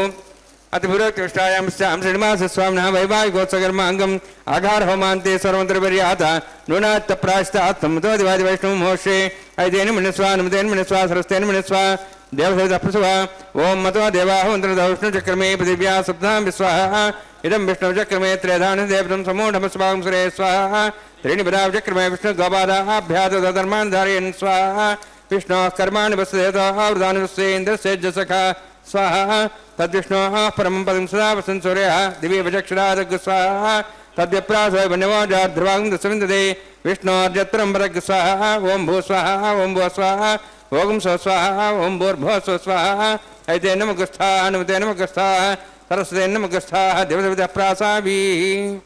अतिपुरोक्तिष्ठायां श्रीनिवासस्वामिनः वैवाहिकोत्सकर्माङ्गम् आघार होमान्ते सर्वमन्त्रपर्याता नूनात्तप्राश्चात्तमतोदिवादिवैष्णवमोक्षे ऐतेन मन्यस्वा नमतेन मन्यस्वा सरस्तेन मन्यस्वा देवसवितः प्रसवा ओम मतो देवाः मन्त्रदः विष्णुचक्रमे पृथिव्या सप्तां विस्वाहा इदं विष्णुचक्रमे त्रयधान देवतं समूढमस्वागं सुरे स्वाहा त्रीणि पदाचक्रमे विष्णुगोपादाभ्यातधर्मान् धारयन् स्वाहा विष्णोः कर्माणि वसुदेवतः वृदानि वस्येन्द्रस्य जसखा स्वाहा तद्विष्णोः परमं पदं सदा वसन् सूर्यः दिवे वचक्षुरादग् स्वाहा तद्व्यप्रासो वन्यवाजार्ध्रुवागं दशविन्दते विष्णोर्यत्रं वरग् स्वाहा ओम भू स्वाहा ओम भू स्वाहा ओम स्व स्वाहा ओम भूर्भुव स्व स्वाहा ऐते नमः नमते नमः सरस्वते नमः देवसवितः प्रासावीः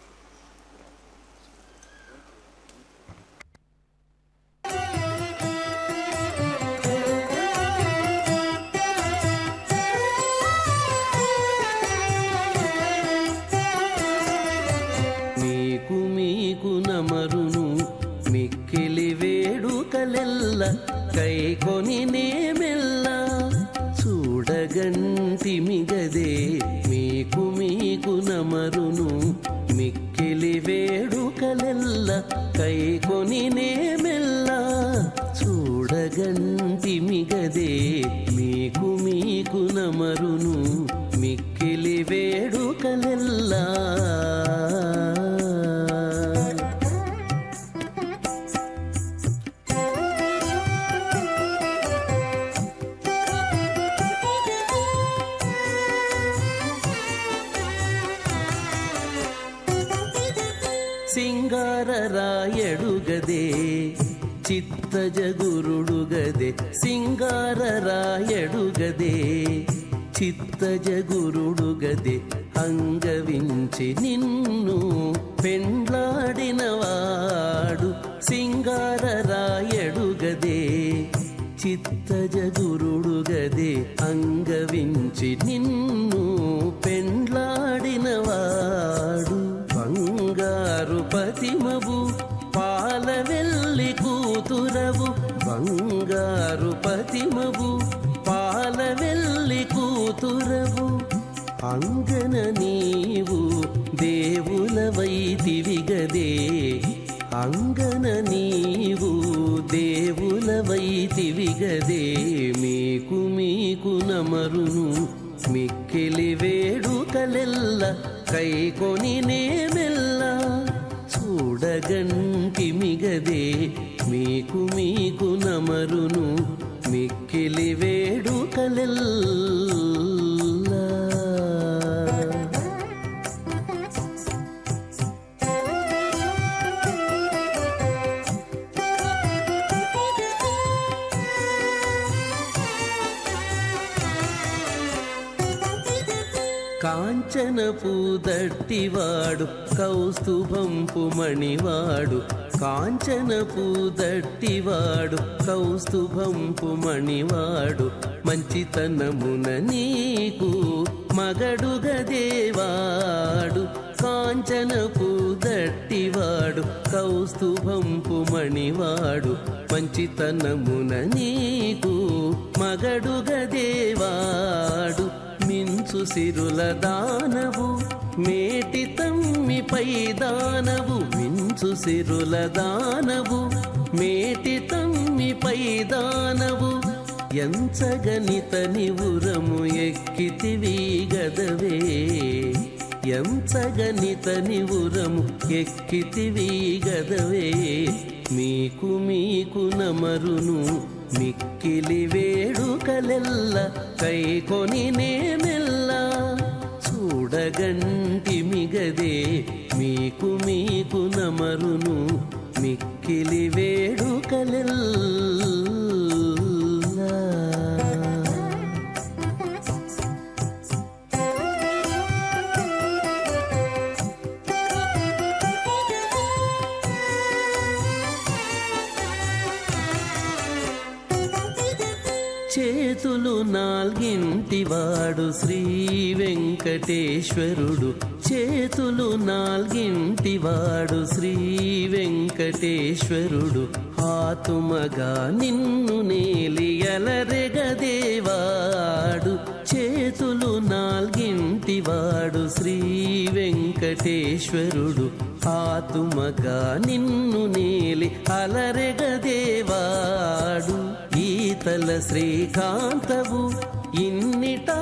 నమరును మిక్కిలి వేడుకలెల్ల కైకొని నేమెల్ల చూడగంటిమిగదే మీకు నమరును మిక్కిలి వేడుకలెల్ల కైకొని నేమెల్ల చూడగంటిమిగదే మీకు నమరును మిక్కిలి వేడుకలెల్లా సింగారరాయడుగదే చిత్తజగురుడుగదే సింగారరాయడుగదే చిత్తజగురుడుగదే అంగవించి నిన్ను పెండ్లాడినవాడు సింగారరాయడుగదే చిత్తజగురుడుగదే అంగవించి నిన్ను పెండ్లాడినవాడు బంగారు పతిమవు పాలవెల్లి కూతురవు బంగారు పతిమవు పాలవెల్లి కూతురవు అంగన నీవు దేవులవైతివిగదే అంగన నీవు దేవులవైతివిగదే మీకు నమరును మిక్కిలి వేడుకలెల్ల కైకొని నేమెల్ల చూడగంటిమిగదే మీకు నమరును మిక్కిలి వేడుకలెల్లా కాంచనపు దట్టివాడు కౌస్తుభంపు మణివాడు కాంచనపు దట్టివాడు కౌస్తుభంపు మణివాడు మంచితనమున నీకు మగడుగదేవాడు కాంచనపు దట్టివాడు కౌస్తుభంపు మణివాడు మంచితనమున నీకు మగడుగదేవాడు మించు సిరుల దానవు మేటి తమ్మిపై దానవు మించు సిరుల దానవు మేటి తమ్మిపై దానవు ఎంచగనితని ఉరము ఎక్కితివి గదవే ఎంచగనితని ఉరము ఎక్కితివి గదవే మీకు నమరును మిక్కిలి వేడుకలెల్ల కైకొని నేమెల్ల చూడగంటిమిగదే మీకు నమరును మిక్కిలి వేడుకలెల్లా నాలుగింటివాడు శ్రీ వెంకటేశ్వరుడు, చేతులు నాలుగింటివాడు శ్రీ వెంకటేశ్వరుడు, ఆతుమగా నిన్ను నేలియలరెగదేవాడు, చేతులు నాలుగింటివాడు శ్రీ వెంకటేశ్వరుడు, ఆతుమగా నిన్ను నేలి అలరెగదేవాడు, ఈతల శ్రీకాంతవు ఇన్నిటా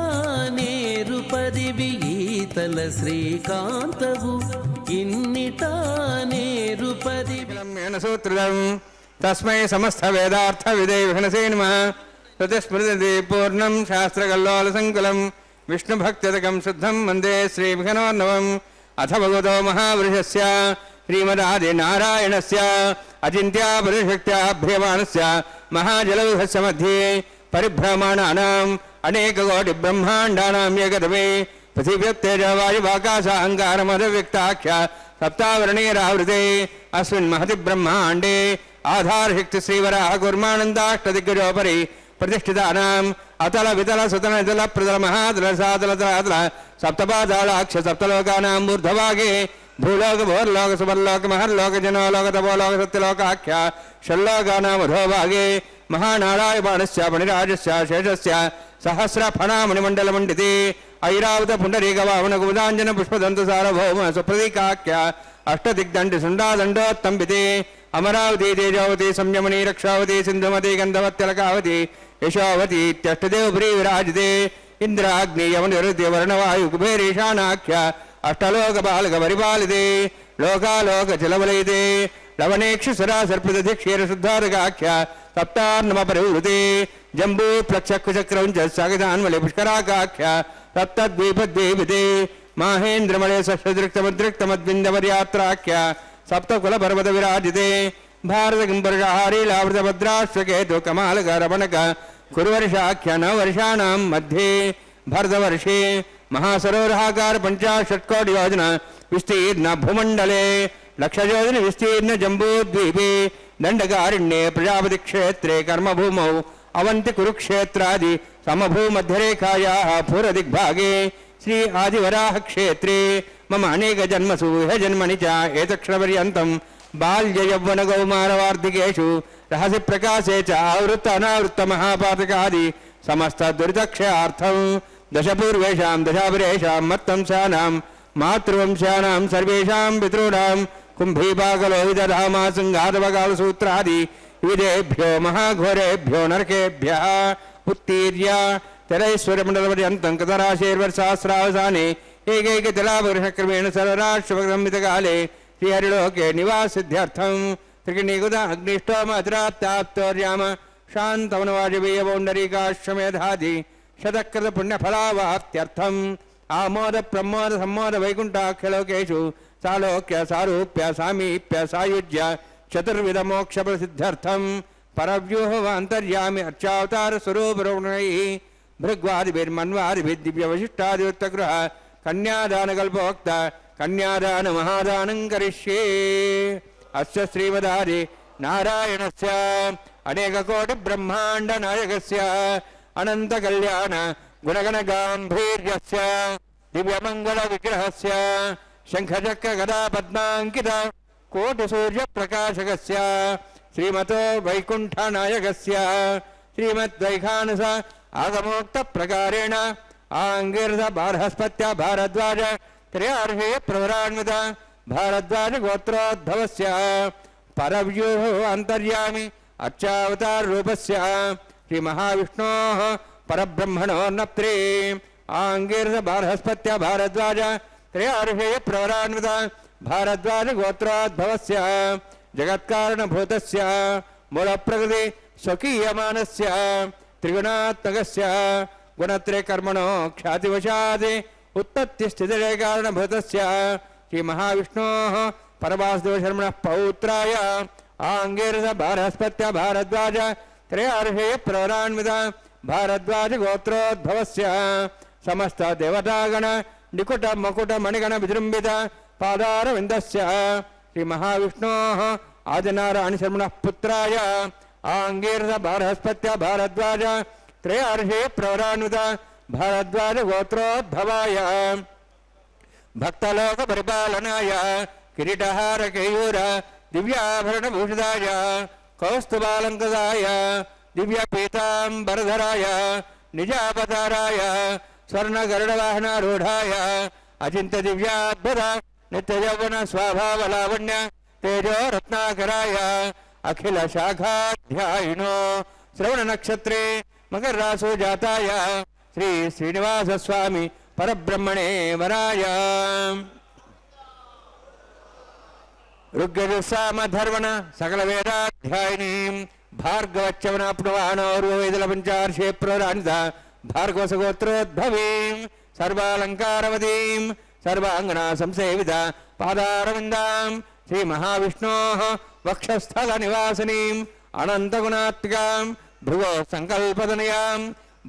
నేరు పరివి, ఈతల శ్రీకాంతవు ఇన్నిటా నేరు పరివి. సూత్రం తస్మై సమస్త వేదార్థ విదే విఘ్నసే నమః. శృతిస్మృతి పూర్ణం శాస్త్రకల్లోల సంకులం విష్ణుభక్త్యదకం శుద్ధం వందే శ్రీవిఘ్నోర్ణవం. అథ భగవతో మహావృషస్య శ్రీమదాది నారాయణస్య అచింత్యా పరిశక్త్యా భ్రియమాణస్య మహాజలౌహస్య మధ్యే పరిభ్రమాణానాం అనేకకోటి బ్రహ్మాండానాం ఏకదమే పృథివ్యప్తేజ వాయువాకాశ అహంకారమదవ్యక్తాఖ్య సప్తావరణీరావృతే అస్మిన్ మహతి బ్రహ్మాండే ఆధారశక్తి శ్రీవరాహ కూర్మానందాష్టదిగ్గజోపరి ప్రతిష్ఠితానాం అతల వితల సుతల నితల ప్రతల మహాతల సాతల తలాతల సప్తపాదాళాక్ష సప్తలోకానాం ఊర్ధభాగే భూలోక భోర్లోక సువర్లోక మహర్లోక జనోలోక తపోలోక సత్యలోకాఖ్య షల్లోకానాం అధోభాగే మహానారాయణస్య పణిరాజస్య శేషస్య సహస్ర ఫణామణిమండలమండితే ఐరావత పుండరీక వామన కుముదాంజన పుష్పదంత సార్వభౌమ సుప్రదీకాఖ్య అష్టదిగ్దండి సుండాదండోత్తంబితే అమరావతి తేజావతి సంయమని రక్షావతి సింధుమతి గంధవత్యలకావతి యశోవతి ఇత్యష్టదేవపురీ విరాజితే ఇంద్రాగ్ని యమనిరుద్య వర్ణవాయు కుబేరీశానాఖ్య అష్టలోక బాలక పరిపాలితే లోకాలోక జలవలయితే లవనేక్షు సరాసర్పిత క్షీర శుద్ధారకాఖ్య సప్తార్ణమ పరివృతే జంబూ ప్లక్షకుచక్రం సగదాన్మలి పుష్కరాకాఖ్య సప్తద్వీపద్వీపితే మాహేంద్రమలే సహస్రదృక్తమద్రిక్తమద్విందవర్యాత్రాఖ్య సప్తకుల పర్వత విరాజితే భారత కింపర్షహారీ లావృత భద్రాశ్వకేతు కమాలక రమణక కురువర్షాఖ్య నవవర్షాణం మధ్యే భరతవర్షే మహాసరోవరాకార 50 కోటి యోజన విస్తీర్ణ భూమండలే లక్షయోజన విస్తీర్ణ జంబూద్వీపే దండకారణ్యే ప్రజాపతి క్షేత్రే కర్మభూమౌ అవంతి కురుక్షేత్రాది సమభూమధ్యరేఖాయాః పూర్వదిగ్భాగే శ్రీ ఆదివరాహ క్షేత్రే మమ అనేక జన్మసు హ జన్మని చ ఏతక్షణపర్యంతం బాల్య యవ్వన కౌమారవార్ధికేషు రహసి ప్రకాశే చ ఆవృత్త అనావృత్త మహాపాతకాది సమస్త దురితక్షయార్థం దశపూర్వేషాం దశాపరేషాం మత్తంశానాం మాతృవంశానాం సర్వేషాం పితॄణాం కుంభీపాకలోహితధామా సంఘాతవకాలసూత్రాది విదేభ్యో మహాఘోరేభ్యో నరకేభ్యః ఉత్తీర్య తెరైశ్వర్యమండలపర్యంతం కతరాశేర్వర్సహస్రావసానే ఏకైకతిలాపరుషక్రమేణ సర్వరాష్ట్రపగంవితకాలే శ్రీహరిలోకే నివాసిద్ధ్యర్థం త్రికిణీకుత అగ్నిష్టోమ అతిరాత్తాప్తోర్యామ శాంతవనవాజపేయపౌండరీకాశ్వమేధాది శతకృత పుణ్యఫలావాప్త్యర్థం ఆమోద ప్రమోద సమ్మోద వైకుంఠాఖ్యలోకేషు సాలోక్య సారూప్య సామీప్య సాయుజ్య చతుర్విధ మోక్ష ప్రసిద్ధ్యర్థం పరవ్యూహ అంతర్యామి అర్చావతార స్వరూపరుణై భృగ్వాదిభిర్మన్వాదిభిర్దివ్యవశిష్టాదివృత్తగృహ కన్యాదానకల్పోక్త కన్యాదాన మహాదానం కరిష్యే. అస్య శ్రీమదాది నారాయణస్య అనేక కోటి బ్రహ్మాండ నాయకస్య అనంత కళ్యాణ గుణగణ గాంభీర్యస్య దివ్యమంగళ విగ్రహస్య శంఖచక్ర గదా పద్మాంకిత కోటి సూర్య ప్రకాశకస్య శ్రీమతో వైకుంఠ నాయకస్య శ్రీమద్వైఖానస ఆగమోక్త ప్రకారేణ ఆంగిర్ధ బార్హస్పత్య భారద్వాజ త్రయార్హేయ ప్రవరాన్విత భారద్వాజ గోత్రోద్భవస్య పరవ్యూహ అంతర్యామి అర్చావతార రూపస్య శ్రీ మహావిష్ణోః పరబ్రహ్మణోర్నప్త్రే ఆంగిర్ధ బార్హస్పత్య భారద్వాజ త్రయార్హేయ ప్రవరాన్విత భారద్వాజ గోత్రోద్భవస్య జగత్కారణభూతస్య మూలప్రకృతి స్వకీయమానస్య త్రిగుణాత్మకస్య గుణత్రయ కర్మణో ఖ్యాతివశాద్ ఉత్పత్తి స్థితిలయ కారణభూతస్య శ్రీ మహావిష్ణోః పరవాసుదేవశర్మణః పౌత్రాయ ఆంగిర్ధ బార్హస్పత్య భారద్వాజ త్రయార్హేయ ప్రవరాన్విత భారద్వాజ గోత్రోద్భవస్య సమస్త దేవతాగణ నికుట మకుట మణిగణ విజృంభిత పాదారవిందస్య శ్రీ మహావిష్ణోః ఆదినారాయణ శర్మణః పుత్రాయ ఆంగిర్ధ బార్హస్పత్య భారద్వాజ त्रयार्षे प्रवरान्वित भारद्वाज गोत्रोद्भवाय भक्तलोक परिपालनाय किरीटहार केयूर दिव्याभरणभूषिताय कौस्तुभालङ्कृताय दिव्यपीताम्बरधराय निजावताराय स्वर्णगरुडवाहनारूढाय अचिन्त्य दिव्याद्भुत नित्ययौवन स्वभावलावण्य तेजो रत्नाकराय अखिल शाखाध्यायिनो श्रवण नक्षत्रे मकर रासो जाताय श्री श्रीनिवास स्वामी परब्रह्मणे वराय ऋग्यजुस्सामधर्वण सकल वेदाध्यायिनी भार्गवच्चवनाप्नुवानौर्वेदल पंचार्षे प्रवरान्वित भार्गवसगोत्रोद्भवीं सर्वालङ्कारवतीं सर्वाङ्गना संसेवित पादारविन्दां श्री महाविष्णोः वक्षस्थल निवासिनीं अनन्तगुणात्मिकां भृगो संकल्पतनयां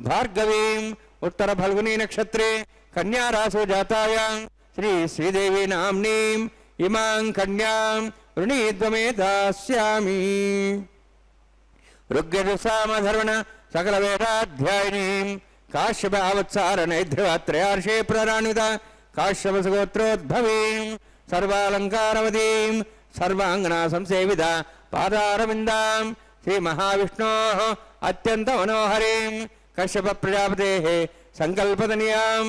भार्गवीं उत्तर फल्गुनी नक्षत्रे कन्या रासो जातायां श्री श्रीदेवी नाम्नीं इमां कन्यां ऋणीद्वमे दास्यामि ऋग्यजुस्सामधर्वण सकल वेदाध्यायिनीं काश्यपावत्सारनैध्रुवत्रयार्षे प्रवरान्वित काश्यपसगोत्रोद्भवीं सर्वालङ्कारवतीं सर्वाङ्गना संसेवित पादारविन्दां श्री महाविष्णोः अत्यन्त मनोहरीं कश्यप प्रजापतेः संकल्पतनयां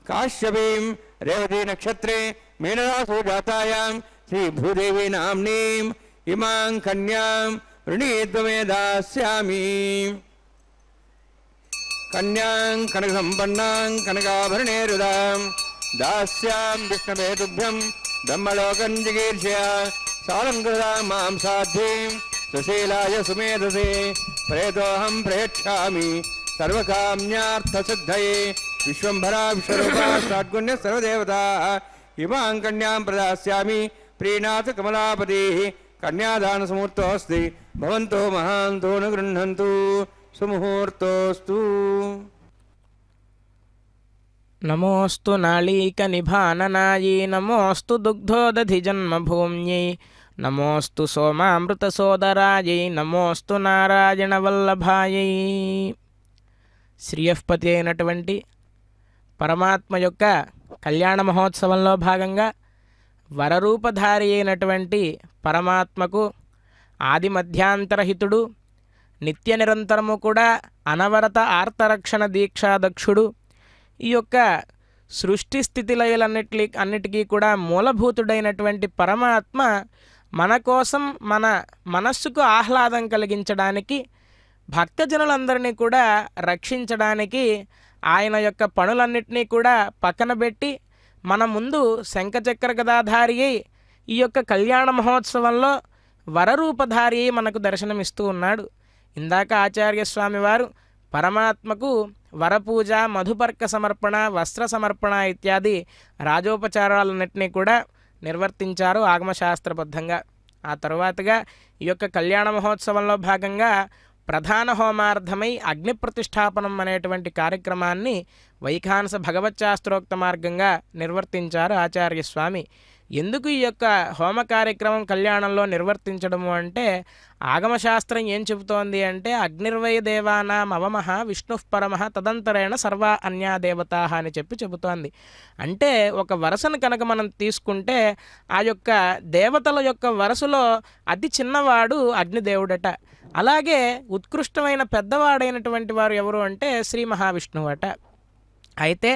काश्यपीं रेवती नक्षत्रे मीनरासो जातायां श्री भूदेवी नाम्नीं इमां कन्यां ऋणीद्वमे दास्यामि कन्यां कनकसम्पन्नां कनकाभरणेरुदां दास्यां विष्णवे तुभ्यं ब्रह्मलोकं जिगीर्षया सालङ्कृतां मां साध्वीं सुशीलाय सुमेधसे प्रेतोऽहं प्रेक्ष्यामि सर्वकाम्यार्थसिद्धये विश्वम्भरा विश्वरूपा षड्गुण्य सर्वदेवताः इमां कन्यां प्रदास्यामि प्रीणाथ कमलापतिः कन्यादानसमुहूर्तोऽस्ति भवन्तो महान्तो न गृह्णन्तु सुमुहूर्तोऽस्तु नमोऽस्तु नाळीकनिभाननायै नमोऽस्तु दुग्धोदधिजन्मभूम्यै नमोऽस्तु सोमामृतसोदरायै नमोऽस्तु నారాయణవల్లభాయై. శ్రీయఃపతి అయినటువంటి పరమాత్మ యొక్క కళ్యాణ మహోత్సవంలో భాగంగా వరరూపధారి అయినటువంటి పరమాత్మకు ఆది మధ్యాంతరహితుడు నిత్య నిరంతరము కూడా అనవరత ఆర్తరక్షణ దీక్షాదక్షుడు ఈ యొక్క సృష్టి స్థితిలయలన్నిటికీ కూడా మూలభూతుడైనటువంటి పరమాత్మ మన కోసం మన మనస్సుకు ఆహ్లాదం కలిగించడానికి భక్తజనులందరినీ కూడా రక్షించడానికి ఆయన యొక్క పనులన్నిటినీ కూడా పక్కన పెట్టి మన ముందు శంఖచక్ర గదాధారి అయి ఈ యొక్క కళ్యాణ మహోత్సవంలో వరరూపధారి అయి మనకు దర్శనమిస్తూ ఉన్నాడు. ఇందాక ఆచార్యస్వామి వారు పరమాత్మకు వరపూజ, మధుపర్క సమర్పణ, వస్త్ర సమర్పణ ఇత్యాది రాజోపచారాలన్నింటినీ కూడా నిర్వర్తించారు ఆగమశాస్త్రబద్ధంగా. ఆ తరువాతగా ఈ యొక్క కళ్యాణ మహోత్సవంలో భాగంగా ప్రధాన హోమార్థమై అగ్ని ప్రతిష్టాపనం అనేటువంటి కార్యక్రమాన్ని వైఖానస భగవచ్శాస్త్రోక్త మార్గంగా నిర్వర్తించారు ఆచార్యస్వామి. ఎందుకు ఈ యొక్క హోమ కార్యక్రమం కళ్యాణంలో నిర్వర్తించడము అంటే ఆగమశాస్త్రం ఏం చెబుతోంది అంటే అగ్నిర్వై దేవానాం అవమః విష్ణుః పరమః తదంతరేణ సర్వా అన్యా దేవతాః అని చెబుతోంది. అంటే ఒక వరసను కనుక మనం తీసుకుంటే ఆ యొక్క దేవతల యొక్క వరసలో అతి చిన్నవాడు అగ్నిదేవుడట. అలాగే ఉత్కృష్టమైన పెద్దవాడైనటువంటి వారు ఎవరు అంటే శ్రీ మహావిష్ణువు అట. అయితే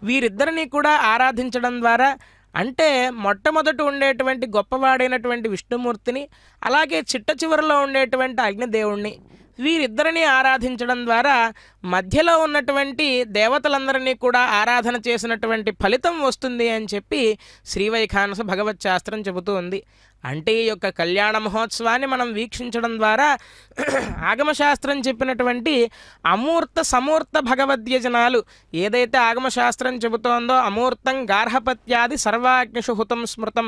వీరిద్దరినీ కూడా ఆరాధించడం ద్వారా అంటే మొట్టమొదట ఉండేటువంటి గొప్పవాడైనటువంటి విష్ణుమూర్తిని, అలాగే చిట్ట చివరిలో ఉండేటువంటి అగ్నిదేవుణ్ణి, వీరిద్దరిని ఆరాధించడం ద్వారా మధ్యలో ఉన్నటువంటి దేవతలందరినీ కూడా ఆరాధన చేసినటువంటి ఫలితం వస్తుంది అని చెప్పి శ్రీవైఖానస భగవచ్శాస్త్రం చెబుతూ ఉంది. అంటే ఈ యొక్క కళ్యాణ మహోత్సవాన్ని మనం వీక్షించడం ద్వారా ఆగమశాస్త్రం చెప్పినటువంటి అమూర్త సమూర్త భగవద్యజనాలు ఏదైతే ఆగమశాస్త్రం చెబుతోందో అమూర్తం గార్హపత్యాది సర్వాగ్నిషు హుతం స్మృతం.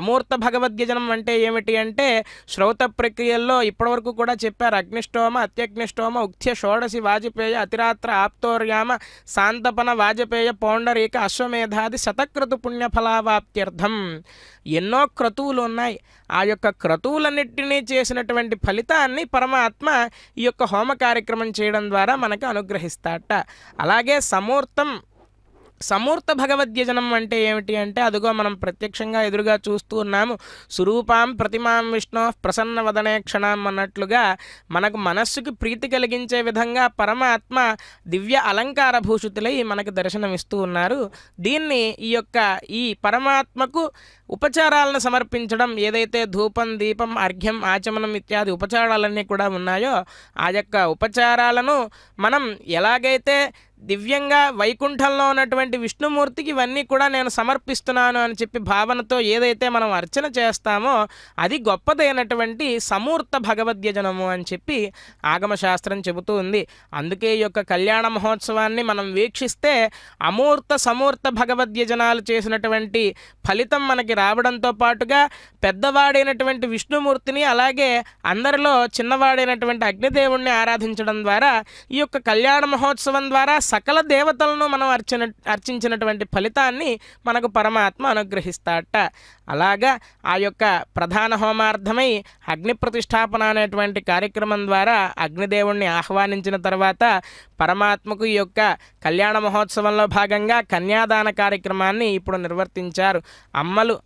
అమూర్త భగవద్యజనం అంటే ఏమిటి అంటే శ్రౌత ప్రక్రియల్లో ఇప్పటివరకు కూడా చెప్పారు. అగ్నిష్టోమ, అత్యగ్నిష్టోమ, ఉక్త్య షోడసి వాజపేయ, అతిరాత్ర ఆప్తోర్యామ, శాంతపన వాజపేయ, పౌండరీక, అశ్వమేధాది శతక్రతు పుణ్యఫలావాప్త్యర్థం. ఎన్నో క్రతువులు ఉన్నాయి. ఆ యొక్క క్రతువులన్నిటినీ చేసినటువంటి ఫలితాన్ని పరమాత్మ ఈ యొక్క హోమ కార్యక్రమం చేయడం ద్వారా మనకు అనుగ్రహిస్తాట. అలాగే సమూర్త భగవద్యజనం అంటే ఏమిటి అంటే, అదిగో మనం ప్రత్యక్షంగా ఎదురుగా చూస్తూ ఉన్నాము. సురూపాం ప్రతిమాం విష్ణు ప్రసన్న వదనే క్షణం అన్నట్లుగా మనకు మనస్సుకి ప్రీతి కలిగించే విధంగా పరమాత్మ దివ్య అలంకార భూషితులై మనకు దర్శనమిస్తూ ఉన్నారు. దీన్ని ఈ పరమాత్మకు ఉపచారాలను సమర్పించడం, ఏదైతే ధూపం, దీపం, అర్ఘ్యం, ఆచమనం ఇత్యాది ఉపచారాలన్నీ కూడా ఉన్నాయో ఆ యొక్క ఉపచారాలను మనం ఎలాగైతే దివ్యంగా వైకుంఠంలో ఉన్నటువంటి విష్ణుమూర్తికి ఇవన్నీ కూడా నేను సమర్పిస్తున్నాను అని చెప్పి భావనతో ఏదైతే మనం అర్చన చేస్తామో అది గొప్పదైనటువంటి సమూర్త భగవద్యజనము అని చెప్పి ఆగమశాస్త్రం చెబుతూ ఉంది. అందుకే ఈ యొక్క కళ్యాణ మహోత్సవాన్ని మనం వీక్షిస్తే సమూర్త భగవద్యజనాలు చేసినటువంటి ఫలితం మనకి రావడంతో పాటుగా పెద్దవాడైనటువంటి విష్ణుమూర్తిని, అలాగే అందరిలో చిన్నవాడైనటువంటి అగ్నిదేవుణ్ణి ఆరాధించడం ద్వారా ఈ యొక్క కళ్యాణ మహోత్సవం ద్వారా సకల దేవతలను మనం అర్చించినటువంటి ఫలితాన్ని మనకు పరమాత్మ అనుగ్రహిస్తాట. అలాగా ఆ యొక్క ప్రధాన హోమార్థమై అగ్ని ప్రతిష్టాపన అనేటువంటి కార్యక్రమం ద్వారా అగ్నిదేవుణ్ణి ఆహ్వానించిన తర్వాత పరమాత్మకు ఈ యొక్క కళ్యాణ మహోత్సవంలో భాగంగా కన్యాదాన కార్యక్రమాన్ని ఇప్పుడు నిర్వర్తించారు.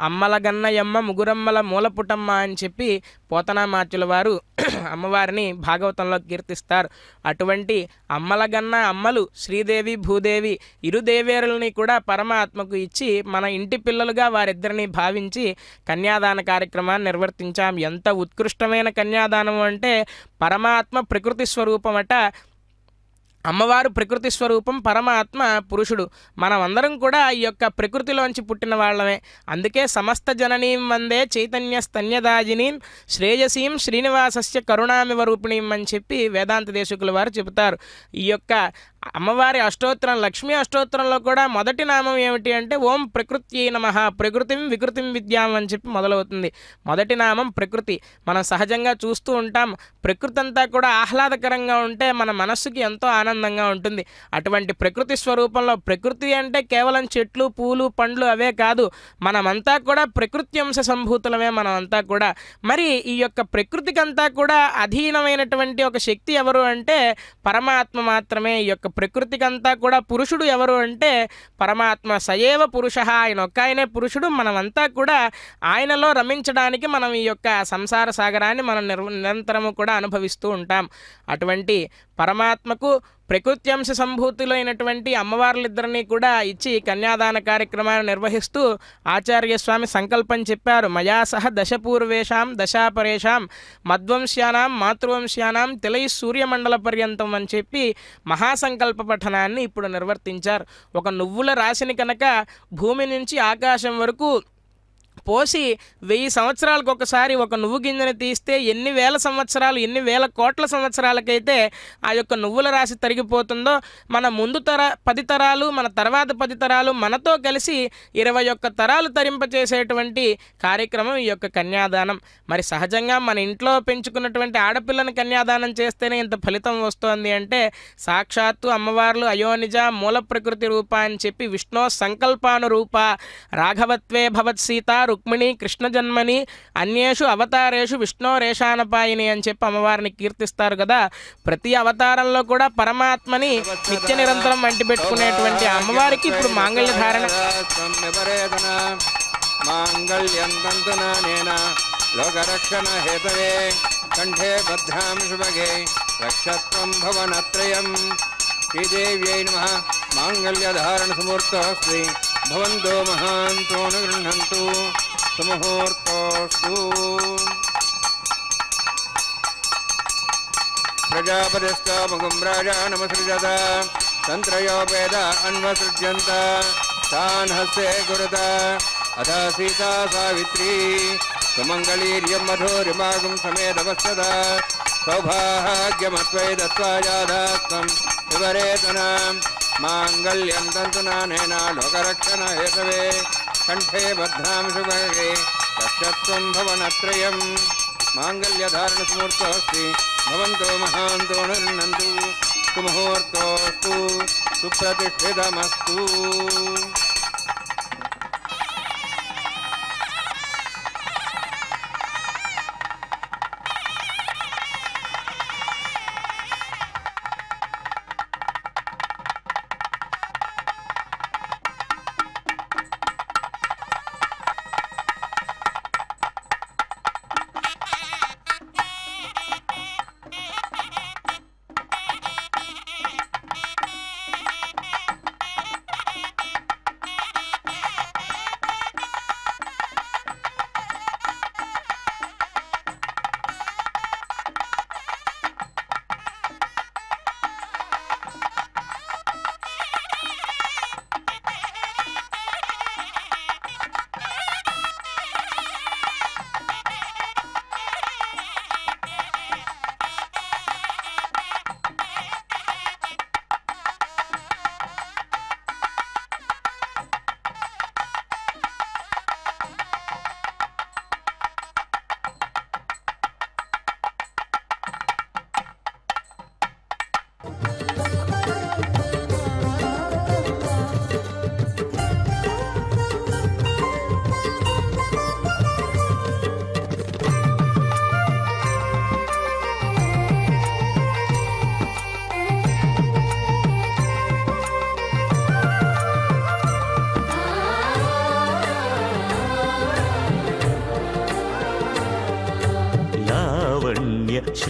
అమ్మల గన్నయమ్మ ముగురమ్మల మూలపుటమ్మ అని చెప్పి పోతనామాత్యుల వారు అమ్మవారిని భాగవతంలో కీర్తిస్తారు. అటువంటి అమ్మలగన్న అమ్మలు శ్రీదేవి భూదేవి ఇరు దేవేరులని కూడా పరమాత్మకు ఇచ్చి మన ఇంటి పిల్లలుగా వారిద్దరిని భావించి కన్యాదాన కార్యక్రమాన్ని నిర్వర్తించాం. ఎంత ఉత్కృష్టమైన కన్యాదానం అంటే పరమాత్మ ప్రకృతి స్వరూపమట, అమ్మవారు ప్రకృతి స్వరూపం, పరమాత్మ పురుషుడు. మనం అందరం కూడా ఈ యొక్క ప్రకృతిలోంచి పుట్టిన వాళ్ళమే. అందుకే సమస్త జననీం వందే చైతన్య స్తన్యదాజినీం శ్రేయసీం శ్రీనివాసస్య కరుణామివ రూపిణీం అని చెప్పి వేదాంత దేశకుల వారు చెబుతారు. ఈ యొక్క అమ్మవారి అష్టోత్తరం, లక్ష్మీ అష్టోత్తరంలో కూడా మొదటి నామం ఏమిటి అంటే ఓం ప్రకృత్యై నమః, ప్రకృతిం వికృతిం విద్యాం అని చెప్పి మొదలవుతుంది. మొదటి నామం ప్రకృతి. మనం సహజంగా చూస్తూ ఉంటాం, ప్రకృతి అంతా కూడా ఆహ్లాదకరంగా ఉంటే మన మనస్సుకి ఎంతో ఆనందంగా ఉంటుంది. అటువంటి ప్రకృతి స్వరూపంలో, ప్రకృతి అంటే కేవలం చెట్లు, పూలు, పండ్లు అవే కాదు, మనమంతా కూడా ప్రకృతి అంశ సంభూతులమే మనమంతా కూడా. మరి ఈ యొక్క ప్రకృతికంతా కూడా అధీనమైనటువంటి ఒక శక్తి ఎవరు అంటే పరమాత్మ మాత్రమే. ఈ యొక్క ప్రకృతికంతా కూడా పురుషుడు ఎవరు అంటే పరమాత్మ. సయేవ పురుష, ఆయన ఒక్క ఆయనే పురుషుడు. మనమంతా కూడా ఆయనలో రమించడానికి మనం ఈ యొక్క సంసార సాగరాన్ని మనం నిరంతరము కూడా అనుభవిస్తూ ఉంటాం. అటువంటి పరమాత్మకు ప్రకృత్యంశ సంభూతులైనటువంటి అమ్మవార్లిద్దరినీ కూడా ఇచ్చి కన్యాదాన కార్యక్రమాన్ని నిర్వహిస్తూ ఆచార్య స్వామి సంకల్పం చెప్పారు. మయా సహ దశపూర్వేషాం దశాపరేషాం మధ్వంశ్యానాం మాతృవంశ్యానాం తిలై సూర్యమండల పర్యంతం అని చెప్పి మహాసంకల్ప పఠనాన్ని ఇప్పుడు నిర్వర్తించారు. ఒక నువ్వుల రాశిని కనుక భూమి నుంచి ఆకాశం వరకు పోసి 1000 సంవత్సరాలకు ఒకసారి ఒక నువ్వు గింజని తీస్తే ఎన్ని వేల సంవత్సరాలు, ఎన్ని వేల కోట్ల సంవత్సరాలకైతే ఆ యొక్క నువ్వుల రాశి తరిగిపోతుందో, మన ముందు 10 తరాలు, మన తర్వాత 10 తరాలు మనతో కలిసి 21 తరాలు తరింపచేసేటువంటి కార్యక్రమం ఈ యొక్క కన్యాదానం. మరి సహజంగా మన ఇంట్లో పెంచుకున్నటువంటి ఆడపిల్లని కన్యాదానం చేస్తేనే ఇంత ఫలితం వస్తోంది అంటే సాక్షాత్తు అమ్మవార్లు అయోనిజ మూల ప్రకృతి రూప అని చెప్పి విష్ణు సంకల్పానురూప రాఘవత్వే భవత్ సీత రుక్మిణి కృష్ణ జన్మని అన్యేషు అవతారేషు విష్ణు రేషానపాయిని అని చెప్పి అమ్మవారిని కీర్తిస్తారు కదా. ప్రతి అవతారంలో కూడా పరమాత్మని నిత్య నిరంతరం అంటిపెట్టుకునేటువంటి అమ్మవారికి ఇప్పుడు మాంగళ్య ధారణ లోకరక్షణ హేతవే కంఠే బద్ధాం శుభగే రక్షత్వం భవనత్రయం. శ్రీదేవ్యై నమః. మాంగళ్యధారణ సమూర్తోస్మి భవంతో మహాంతో గృహంతు సుముహూర్తోస్తు. ప్రజాపతిస్థో ముఖం రాజా నమసృజత తంత్రయో వేద అన్వసృజ్యంత తాన్ హస్తే గురుత అథ సీతా సావిత్రీ సుమంగళీర్యం మధురిమాగం సమేతవస్తద సౌభాగ్యమత్వై దత్వా జాదాస్తం వివరేతన. మాంగళ్యం తంతునానేన లోకరక్షణ హేతవే కంఠే బద్ధాం శుభగే రక్షత్వం భవనత్రయం. మాంగళ్యధారణ సమూర్తోస్తి భవంతో మహాంతో నిర్ణంతు సుముహూర్తోస్తు సుప్రతిష్ఠితమస్తు.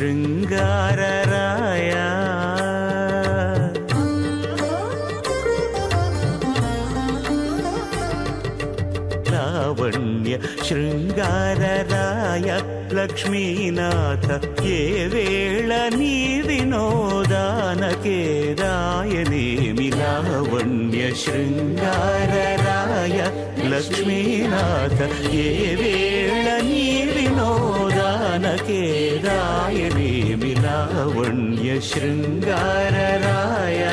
శృంగారరాయ లావణ్య శృంగారరాయ లక్ష్మీనాథ ఏ వేళ నీ వినోదానకే రాయనేమి లావణ్య శృంగారరాయ లక్ష్మీనాథ ఏ వేళ నీ వినోదానకే రాయనేమి లావణ్య శృంగారరాయ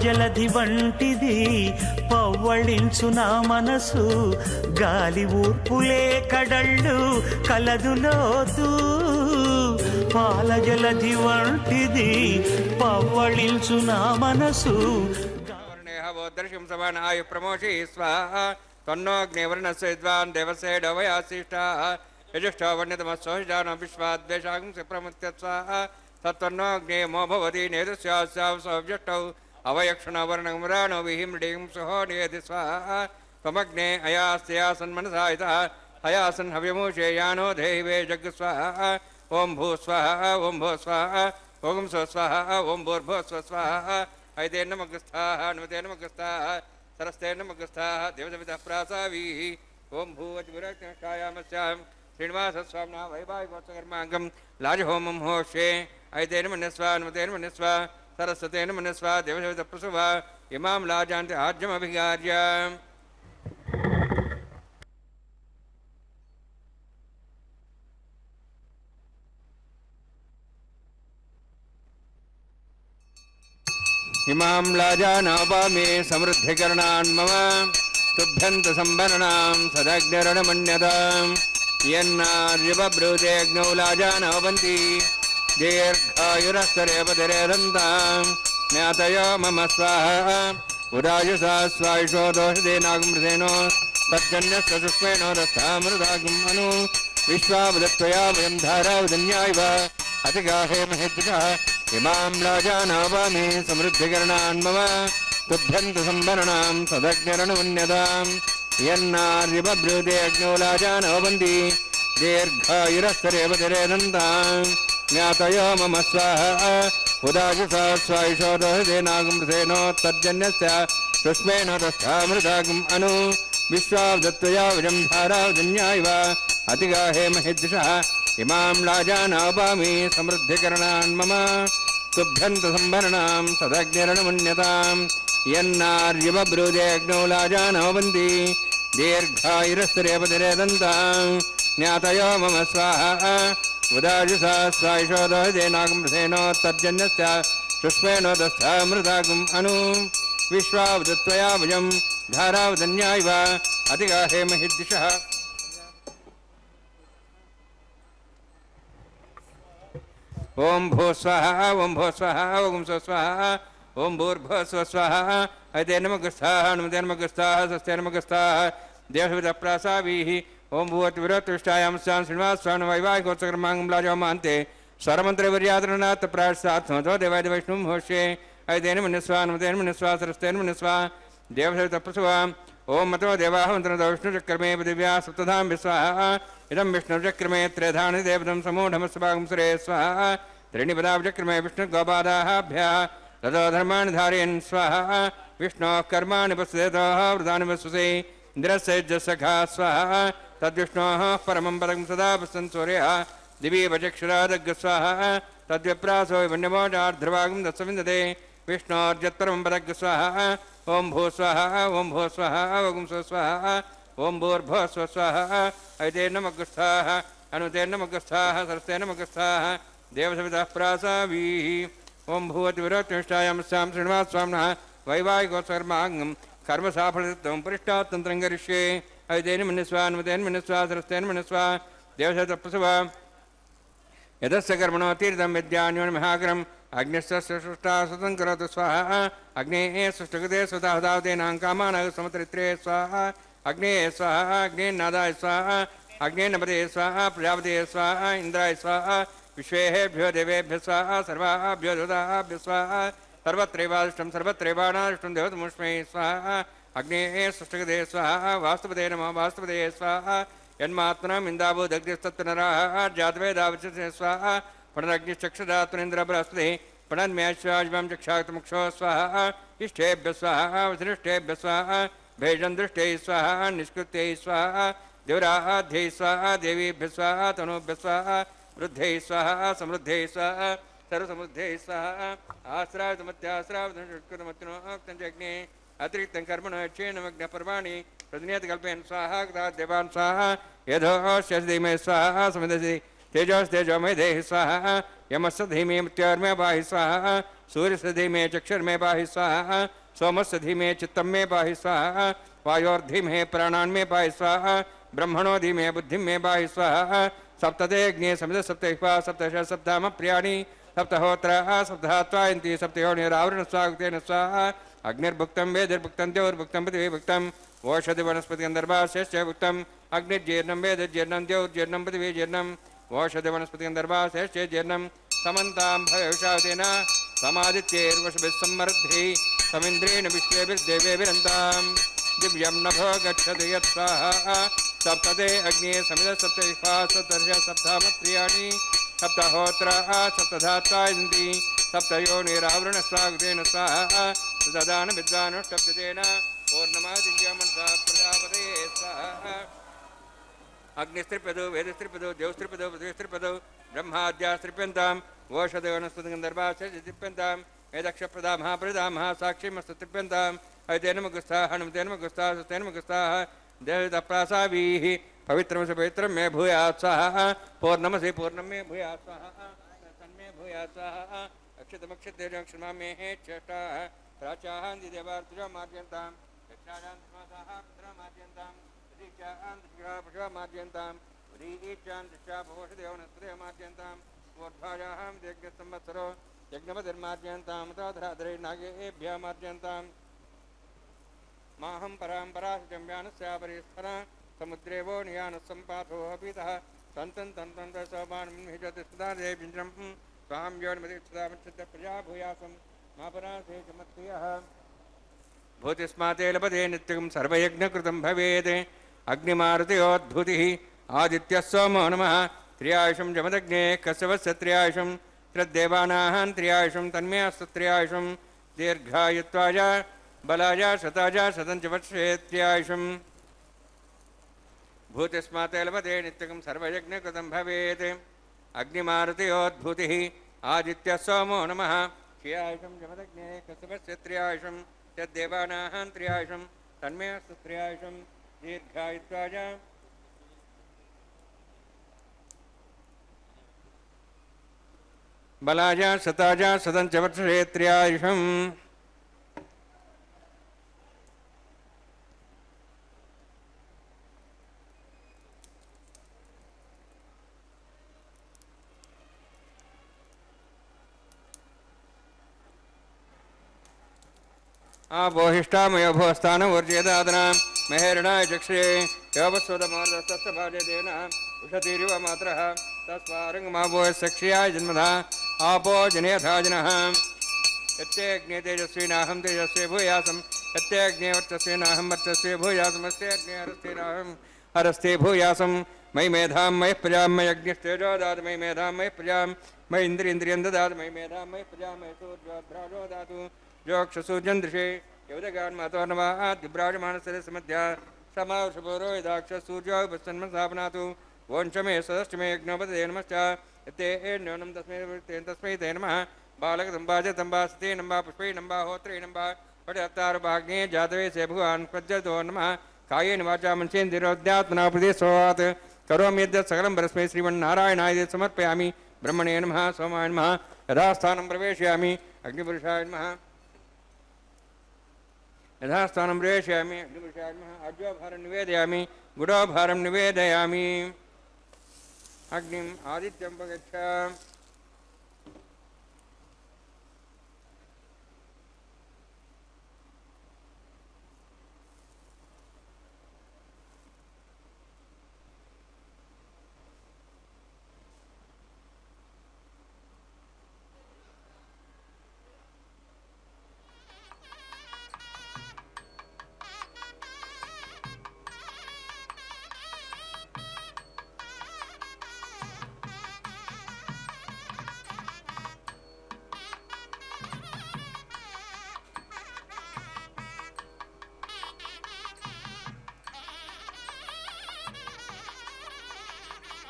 జలధి వంటిది పవ్వళించు నా మనసు గాలి ఊర్పులే కడళ్ళు కలదులోతూ పాల జలధి వంటిది పవ్వళించు నా మనసు దర్శం సమానాయు ప్రమోషి స్వాహ తన్నోగ్నివర్ణస్య విద్వాన్ దేవసేడో వయాశిష్టా యజుష్టో వర్ణితమస్వహిజాన విశ్వాద్వేషాంశ ప్రముత్య స్వాహ తత్వన్నోగ్నేమో భవతి నేతస్యాస్యావసవ్యష్టౌ అవయక్షణవర్ణమురాణో విహిమ్రీం సుహో నియతి స్వాహ త్వమగ్నే అయాస్యాసన్మనసాయితః అయాసన్ హవ్యమూషేయానో దేహివే జగ్ స్వాహ ఓం భూ స్వాహ ఓం భూ స్వాహ ఓం స్వ స్వాహ ఓం భూర్భువ స్వ స్వాహ ఐతేన మగ్స్థాః నమతేన మగ్స్థాః సరస్తేన మగ్స్థాః దేవదేవతః ప్రాసావీః ఓం భూవజ్విరక్షాయామస్యాం శ్రీనివాసస్వామినా వైవాహికోత్సకర్మాంగం లాజహోమం హోష్యే ఐతేన మన్యస్వ నమతేన మన్యస్వ సరస్వతేన మనస్వా దేవదేవత ప్రసవ ఇమాం లాజాంతి ఆజ్యమభిగార్య ఇమాం లాజానాపామి సమృద్ధికరణాన్ మమ తుభ్యంత సంభరణాం సదగ్నిరణమన్యతాం యన్నార్యబ్రూతేగ్నౌ లాజానవంతి దీర్ఘాయురస్తరేపతిరేదంతాం జ్ఞాతయో మమ స్వాహ ఉదాయుషా స్వాయుషో దోషదేనాగమృతేనో తజ్జన్యస్వసుష్మేనో రస్థామృతాగం అను విశ్వావదత్వయా వయం ధారావదన్యాయవ అతిగాహే మహేద్విషः ఇమాం లాజానావామి సమృద్ధికరణాన్ మమ తుభ్యంత సంభరణాం సదగ్నిరణమన్యతాం యన్నార్యబ్రూతే అగ్నౌ లాజానవంతి దీర్ఘాయురస్తరేపతిరేదంతాం జ్ఞాతయో మమ స్వాహ ఉదాయుషా స్వాయుషో దోషదేనాగమృతేనో తజ్జన్యస్య సుష్మేన తస్థామృతాగం అను విశ్వావదత్వయా వయం ధారావదన్యాయవ అతిగాహే మహేద్విషः ఇమాం లాజానాపామి సమృద్ధికరణాన్ మమ తుభ్యంత సంభరణాం సదగ్నిరణమన్యతాం యన్నార్యబ్రూతే అగ్నౌ లాజానవంతి దీర్ఘాయురస్తరేపతిరేదంతాం జ్ఞాతయో మమ స్వాహ ఉదాయుషా స్వాయుషో దోషదేనాగమృతేనో తజ్జన్యస్య సుష్మేనో తస్థామృతాగం అను విశ్వావదత్వయా వయం ధారావదన్యాయవ అతిగాహే మహేద్విషः ఓం భూ స్వాహ ఓం భూ స్వాహ ఓం స్వ స్వాహ ఓం భూర్భువ స్వ స్వాహ ఐతేన మగ్స్థాః నమతేన మగ్స్థాః సస్తేన మగ్స్థాః దేవదేవతః ప్రాసావీః ఓం భూవద్విరతుష్టాయాం స్యాం శ్రీనివాసస్వామిన వైవాహికోత్సకర్మాంగం లాజోమాంతే స్వరమంత్రవర్యాదరనాథ ప్రాసాత్మతో దేవాది వైష్ణవం హోష్యే ఐతేన మన్యస్వా నమతేన మన్యస్వా సరస్తేన మన్యస్వా దేవదేవతః ప్రసవ ఓం మతో దేవాః మంత్రదో విష్ణుచక్రమే పృథివ్యా సప్తధాం విశ్వాః ఇదం విష్ణుచక్రమే త్రేధాని దేవతం సమూఢమస్వాగం సురే స్వాహ త్రీణి పదాచక్రమే విష్ణుగోపాదాభ్యः తదో ధర్మాణి ధారయన్ స్వాహ విష్ణోః కర్మాణి పశ్యేతోః వృతాని వస్సుసే ఇంద్రస్యజ్జసఖా స్వాహ తద్విష్ణోః పరమం పదం సదా పశ్యన్ సూర్యः దివీవచక్షురాదగ్గ స్వాహ తద్విప్రాసో వన్యమోజార్ధ్రవాగం దస్సవిందతే విష్ణోర్జత్పరమం పదగ్గ స్వాహ ఓం భూ స్వాహ ఓం భూ స్వాహ ఓం స్వ స్వాహ ఓం భూర్భువ స్వ స్వాహ ఐతేన మగ్స్థాః అనుతేన మగ్స్థాః సరస్తేన మగ్స్థాః దేవదేవతః ప్రాసావీః ఓం భూవద్విరతుష్టాయాం స్యాం శ్రీనివాసస్వామినః వైవాహికోత్సకర్మాంగం కర్మసాఫలత్వం పరిష్టాత్తంత్రం కరిష్యే ఐతేన మన్యస్వా నమతేన మన్యస్వా సరస్తేన మన్యస్వా దేవదేవతః ప్రసవ यदस्य कर्मणो तीर्थं विद्यान्योन्महाग्रम् अग्निस्य सृष्टा सुतं करोतु स्वाहा अग्नेः सृष्टकृते सुताहुतावतेनां कामानः समुद्रित्रे स्वाहा अग्नेः स्वाहा अग्नेन्नादाय स्वाहा अग्नेन्नपते स्वाहा प्रजापते स्वाहा इंद्राय स्वाहा विश्वेभ्यो देवेभ्यो स्वाहा सर्वाभ्यो दूताभ्यो स्वाहा सर्वत्रैवादिष्टं सर्वत्रैवानादिष्टं देवतमुष्मै स्वाहा अग्नेः सृष्टकृते स्वाहा वास्तुपते नमः वास्तुपते स्वाहा यन्मात्मनम् इन्दाभूदग्निस्तत्तनराः जातवेदावचते स्वाहा पुनरग्निश्चक्षुरात्मनेन्द्र बृहस्पतिः पुनर्म्याश्वाजिमं चक्षाक्तमुक्षो स्वाहा इष्टेभ्य स्वाहा वसिष्ठेभ्य स्वाहा भेषं दृष्टैः स्वाहा निष्कृत्यै स्वाहा देवराध्यै स्वाहा देवीभ्य स्वाहा तनूभ्य स्वाहा वृद्धैः स्वाहा समृद्धैः स्वाहा सर्वसमृद्धैः स्वाहा आश्रावतमत्याश्रावतमत्कृतमत्नोक्तं अतिरिक्तं कर्मणः क्षेणमग्नपर्वाणि प्रतिनियतकल्पेन स्वाहा देवान् स्वाहा यथोश्च धीमहि स्वाहा समिधसि तेजोस्तेजोमय देहि स्वाहा यमस्य धीमे मृत्योर्मे पाहि स्वाहा सूर्यस्य धीमे चक्षुर्मे पाहि स्वाहा सोमस्य धीमे चित्तं मे पाहि स्वाहा वायोर्धीमहे प्राणान्मे पाहि स्वाहा ब्रह्मणो धीमे बुद्धिं मे पाहि स्वाहा सप्तते अग्ने समिध सप्तहिपा सप्तश सप्ताम प्रियाणि सप्तहोत्राः सप्तहात्वायन्ति सप्तयोनिरावृण स्वागतेन स्वाहा अग्निर्भुक्तं वेदिर्भुक्तं द्यौर्भुक्तं पृथिवीभुक्तं ओषधि वनस्पति अंदर्भाश्च भुक्तं अग्निर्जीर्णं वेदजीर्णं द्यौर्जीर्णं पृथिवीजीर्णं ओषधि वनस्पति अंदर्भाश्च जीर्णं समन्तां भयविषावतेन समादित्यैर्वशभिः सम्मर्द्भिः समिन्द्रेण विश्वेभिर्देवेभिरन्तां दिव्यं नभो गच्छति यत्स्वाहा सप्तते अग्ने समिध सप्तहिपा सप्तदश सप्तामप्रियाणि सप्तहोत्राः सप्तधात्वायन्ति सप्तयोनिरावृण स्वागतेन स्वाहा सुदान विद्वानुष्टप्यतेन पूर्णमादित्यामनसा प्रजापते स्वाहा अग्निस्त्रिपदो वेदस्त्रिपदो देवस्त्रिपदो पृथ्वीस्त्रिपदो ब्रह्माद्यास्त्रिप्यन्तां ओषधि वनस्पतिगन्धर्वाश्च एदक्षप्रदा महाप्रदा महासाक्षीमस्तृप्यन्ताम् अयतेन मुगुस्था हनुमतेन मुगुस्था सुतेन मुगुस्ताः देवतप्रासावीः पवित्रमसि पवित्रं मे भूयात् स्वाहा पूर्णमसि पूर्णं मे भूयात् स्वाहा तन्मे भूयात् स्वाहा अक्षतमक्षतेजक्षमा मे चेष्टाः प्राचाहान्ति देवार्तिजा मार्जन्तां दक्षायां समासाः पुत्रा मार्जन्तां दीक्षां दृष्टा पशुवा मार्जन्तां उदीचां दृष्टा भवोषदेवनस्पदे मार्जन्तां ऊर्ध्वायां यज्ञसंवत्सरो यज्ञपतिर्मार्जन्तां तोधराधरे नागेभ्यः मार्जन्तां माहं पराम्पराशं व्यानस्यापरिस्थना समुद्रेवो नियानसम्पाथो अपीतः तन्तं तन्तं सौमानमिजतिस्दादेविन्द्रं स्वां योनिमतिक्षदामच्छिद्य प्रजा भूयासं मापरासे च मत्प्रियः भूतिस्माते लभते नित्यं सर्वयज्ञकृतं भवेत् अग्निमारुतयोद्भूतिः आदित्यः सोमो नमः त्र्यायुषं जमदग्ने कश्यपस्य त्र्यायुषं त्रिदेवानां त्र्यायुषं तन्मे अस्तु त्र्यायुषं दीर्घायुत्वाय बलाय शताय शतं च वर्षे त्र्यायुषं भूतिस्माते लभते नित्यं सर्वयज्ञकृतं भवेत् अग्निमारुतयोद्भूतिः आदित्यः सोमो नमः त्र्यायुषं जमदग्ने कश्यपस्य त्र्यायुषं तद्देवानां त्र्यायुषं तन्मे अस्तु त्र्यायुषं दीर्घायुत्वाय बलाय शताय शतं च वर्षे त्र्यायुषम् आपोहिष्टामयो भोस्थानं ऊर्जेदादनां महेरणाय चक्षे योपस्वतमार्दस्तस्य भाजदेन उषतीरिव मात्रः तस्मारङ्गमापो सक्ष्याय जन्मधा आपो जनेथा जनः यत्ते अग्ने तेजस्वीनाहं तेजस्वी भूयासं यत्ते अग्ने वर्चस्वीनाहं वर्चस्वी भूयासमस्ते अग्ने हरस्तेनाहं हरस्ते भूयासं मयि मेधां मयि प्रजां मयि अग्निस्तेजो दातु मयि मेधां मयि प्रजां मयि इन्द्रियं ददातु मयि मेधां मयि प्रजां मयि सूर्योद्भ्राजो दातु जोक्षसूर्यन्दृशे यवदगान्मातो नमः दिव्राजमानसरसमध्या समावृषपूरो यदाक्षसूर्यो उपसन्मस्थापनातु वंशमे सदश्चमे यज्ञोपदे नमश्च यत्ते न्यूनं तस्मै ते नमः बालकदम्बाजतम्बास्ते नम्बा पुष्पै नम्बा होत्रे नम्बा पटहत्तारभाग्ने जातवे से भगवान् प्रज्वतो नमः कायेन वाचा मनसेन्द्रियोऽध्यात्मना प्रदेशोऽवात् करोमि यद्यत् सकलं परस्मै श्रीमन्नारायणाय समर्पयामि ब्रह्मणे नमः सोमाय नमः यथास्थानं प्रवेशयामि अग्निपुरुषाय नमः यथास्थानं प्रवेशयामि अग्निपुरुषाय नमः अज्योभारं निवेदयामि गुडोभारं निवेदयामि అగ్నిం ఆదిత్యం పగచ్చ.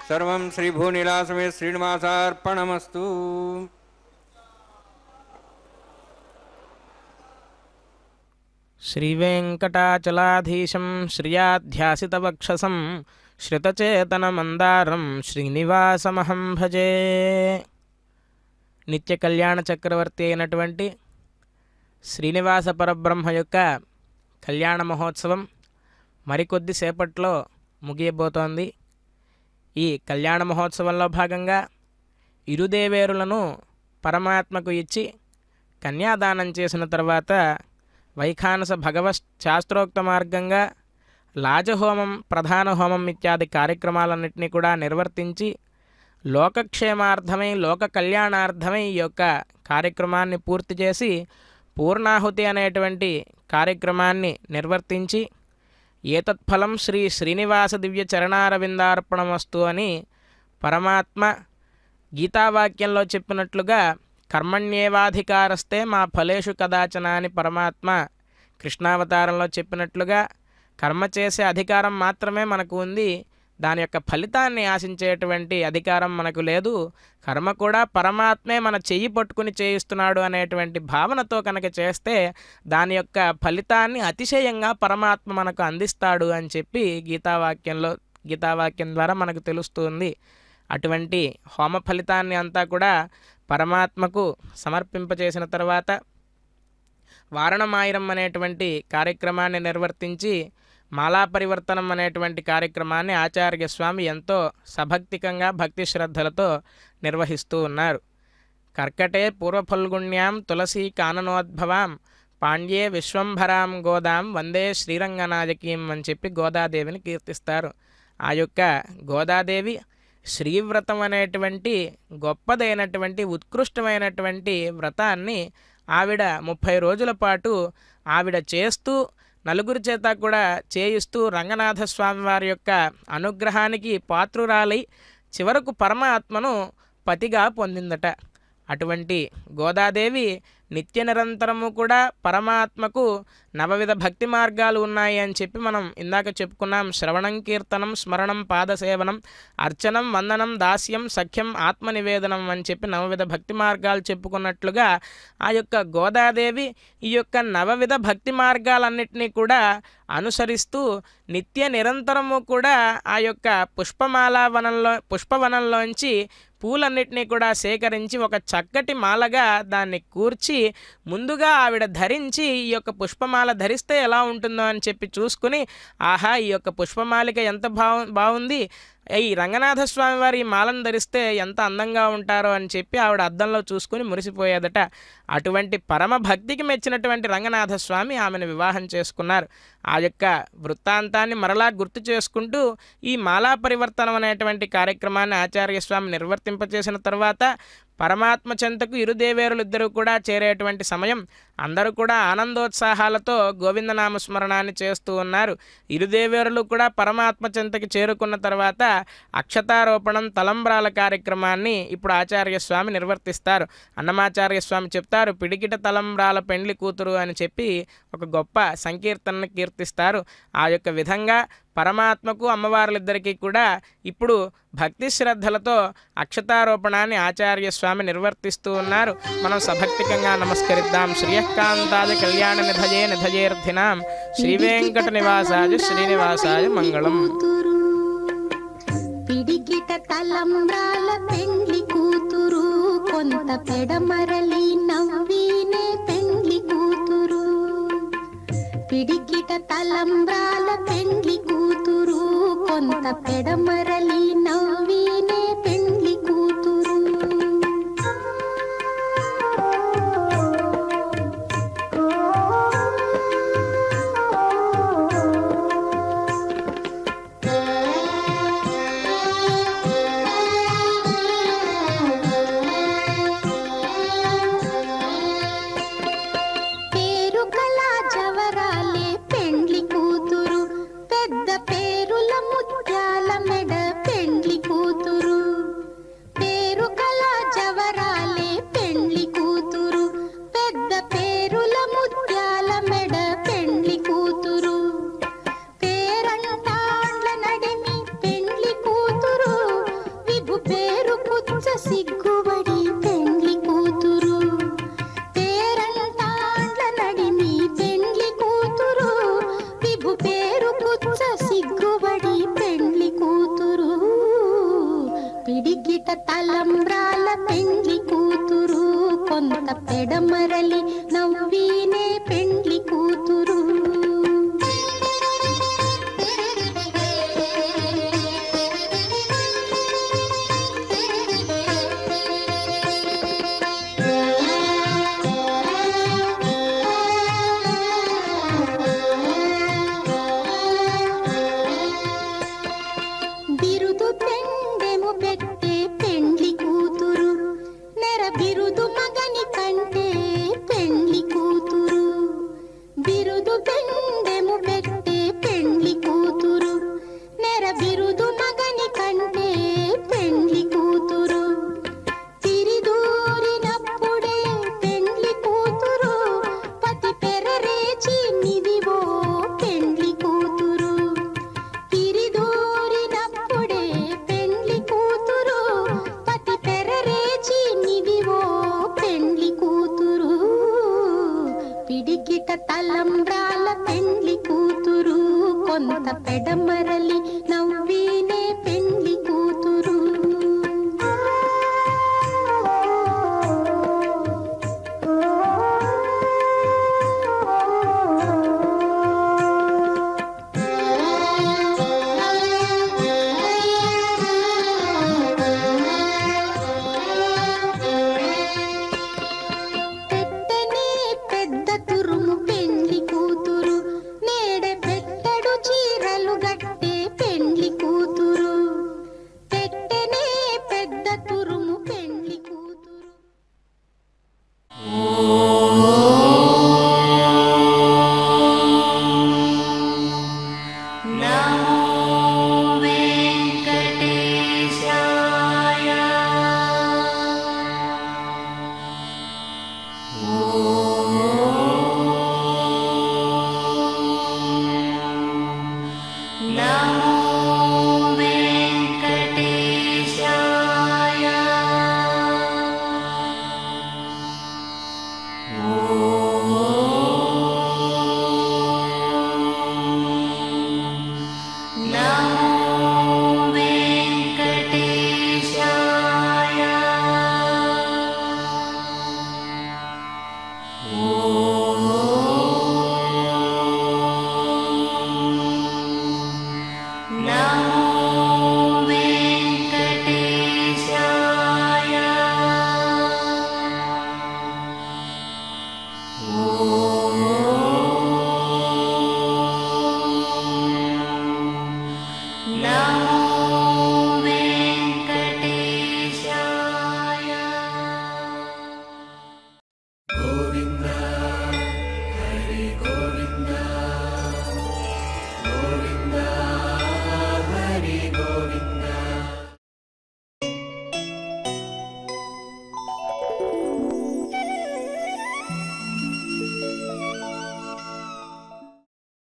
సర్వం శ్రీభూనిలాసమే శ్రీనివాసార్పణమస్తు. శ్రీవేంకటాచలాధీశం శ్రియాధ్యాసితవక్షసం శ్రుతచేతనమందారం శ్రీనివాసమహం భజే. నిత్య కళ్యాణ చక్రవర్తి అయినటువంటి శ్రీనివాస పరబ్రహ్మ యొక్క కళ్యాణ మహోత్సవం మరికొద్ది సేపట్లో ముగియబోతోంది. ఈ కళ్యాణ మహోత్సవంలో భాగంగా ఇరుదేవేరులను పరమాత్మకు ఇచ్చి కన్యాదానం చేసిన తర్వాత వైఖానస భగవత్ శాస్త్రోక్త మార్గంగా లాజహోమం, ప్రధాన హోమం ఇత్యాది కార్యక్రమాలన్నింటినీ కూడా నిర్వర్తించి లోకక్షేమార్థమై, లోక కళ్యాణార్థమై ఈ యొక్క కార్యక్రమాన్ని పూర్తి చేసి పూర్ణాహుతి అనేటువంటి కార్యక్రమాన్ని నిర్వర్తించి ఏతత్ఫలం శ్రీ శ్రీనివాస దివ్య చరణారవిందార్పణమస్తు అని పరమాత్మ గీతావాక్యంలో చెప్పినట్లుగా కర్మణ్యేవాధికారస్తే మా ఫలేషు కదాచన అని పరమాత్మ కృష్ణావతారంలో చెప్పినట్లుగా కర్మ చేసే అధికారం మాత్రమే మనకు ఉంది, దాని యొక్క ఫలితాన్ని ఆశించేటువంటి అధికారం మనకు లేదు. కర్మ కూడా పరమాత్మే మన చెయ్యి పట్టుకుని చేయిస్తున్నాడు అనేటువంటి భావనతో కనుక చేస్తే దాని యొక్క ఫలితాన్ని అతిశయంగా పరమాత్మ మనకు అందిస్తాడు అని చెప్పి గీతావాక్యం ద్వారా మనకు తెలుస్తుంది. అటువంటి హోమ ఫలితాన్ని అంతా కూడా పరమాత్మకు సమర్పింపచేసిన తర్వాత వారణమాయిరం అనేటువంటి కార్యక్రమాన్ని నిర్వర్తించి మాలా పరివర్తనం అనేటువంటి కార్యక్రమాన్ని ఆచార్య స్వామి ఎంతో సభక్తికంగా భక్తి శ్రద్ధలతో నిర్వహిస్తూ ఉన్నారు. కర్కటే పూర్వఫల్గుణ్యాం తులసీ కాననోద్భవాం పాండ్యే విశ్వంభరాం గోదాం వందే శ్రీరంగనాయకీం అని చెప్పి గోదాదేవిని కీర్తిస్తారు. ఆ యొక్క గోదాదేవి శ్రీవ్రతం అనేటువంటి గొప్పదైనటువంటి ఉత్కృష్టమైనటువంటి వ్రతాన్ని ఆవిడ 30 రోజుల పాటు ఆవిడ చేస్తూ నలుగురి చేత కూడా చేయిస్తూ రంగనాథ స్వామి వారి యొక్క అనుగ్రహానికి పాత్రురాలై చివరకు పరమాత్మను పతిగా పొందిందట. అటువంటి గోదాదేవి నిత్య నిరంతరము కూడా పరమాత్మకు నవవిధ భక్తి మార్గాలు ఉన్నాయి అని చెప్పి మనం ఇందాక చెప్పుకున్నాం. శ్రవణం, కీర్తనం, స్మరణం, పాదసేవనం, అర్చనం, వందనం, దాస్యం, సఖ్యం, ఆత్మనివేదనం అని చెప్పి నవవిధ భక్తి మార్గాలు చెప్పుకున్నట్లుగా ఆ యొక్క గోదాదేవి ఈ యొక్క నవవిధ భక్తి మార్గాలన్నింటినీ కూడా అనుసరిస్తూ నిత్య నిరంతరము కూడా ఆ యొక్క పుష్పవనంలోంచి పూలన్నిటినీ కూడా సేకరించి ఒక చక్కటి మాలగా దాన్ని కూర్చి ముందుగా ఆవిడ ధరించి ఈ యొక్క పుష్పమాల ధరిస్తే ఎలా ఉంటుందో అని చెప్పి చూసుకుని, ఆహా ఈ యొక్క పుష్పమాలిక ఎంత బాగుంది, ఈ రంగనాథ స్వామి వారి ఈ మాలను ధరిస్తే ఎంత అందంగా ఉంటారో అని చెప్పి ఆవిడ అద్దంలో చూసుకుని మురిసిపోయేదట. అటువంటి పరమ భక్తికి మెచ్చినటువంటి రంగనాథ స్వామి ఆమెను వివాహం చేసుకున్నారు. ఆ యొక్క వృత్తాంతాన్ని మరలా గుర్తు చేసుకుంటూ ఈ మాలా పరివర్తనం అనేటువంటి కార్యక్రమాన్ని ఆచార్య స్వామి నిర్వర్తింపచేసిన తర్వాత పరమాత్మ చెంతకు ఇరుదేవేరులిద్దరూ కూడా చేరేటువంటి సమయం అందరూ కూడా ఆనందోత్సాహాలతో గోవిందనామస్మరణాన్ని చేస్తూ ఉన్నారు. ఇరుదేవేరులు కూడా పరమాత్మ చెంతకి చేరుకున్న తర్వాత అక్షతారోపణం, తలంబ్రాల కార్యక్రమాన్ని ఇప్పుడు ఆచార్య స్వామి నిర్వర్తిస్తారు. అన్నమాచార్య స్వామి చెప్తారు, పిడికిట తలంబ్రాల పెండ్లి కూతురు అని చెప్పి ఒక గొప్ప సంకీర్తనను కీర్తిస్తారు. ఆ యొక్క విధంగా పరమాత్మకు అమ్మవార్లిద్దరికీ కూడా ఇప్పుడు భక్తి శ్రద్ధలతో అక్షతారోపణాన్ని ఆచార్య స్వామి నిర్వర్తిస్తూ ఉన్నారు. మనం సభక్తికంగా నమస్కరిద్దాం. శ్రీయకాంతాయ కళ్యాణ నిధయే నిధయేర్థినాం శ్రీవేంకట నివాసాయ శ్రీనివాసాయ మంగళం. పిడికిట తలంబ్రాల పెండ్లి కూతురు, కొంత పెడమరలి నవ్వినే పెండ్లి కూతురు. పిడికిట తలంబ్రాల పెండ్లి కూతురు, కొంత పెడమరలి నవ్వినే తలంబ్రాల పెండ్లి కూతురు కొంత పెడమరలి నవ్వీనే పెండ్లి కూతురు. బిరుదు పెండెము పెట్టే పెండ్లి కూతురు నెర బిరుదు మగని కంటే పెండ్లి కూతురు. బిరుదు పెండెము పెట్టే పెండ్లి కూతురు నెర బిరుదు మగని కంటే పెండ్లి కూతురు. తిరిదూరినప్పుడే పెండ్లి కూతురు పతి పెరరేచి నిదివో పెండ్లి కూతురు. తిరిదూరినప్పుడే పెండ్లి కూతురు పతి పెరరేచి నిదివో పెండ్లి కూతురు. పిడికిట తలంబ్రాల పెండ్లి కూతురు కొంత పెడమరలి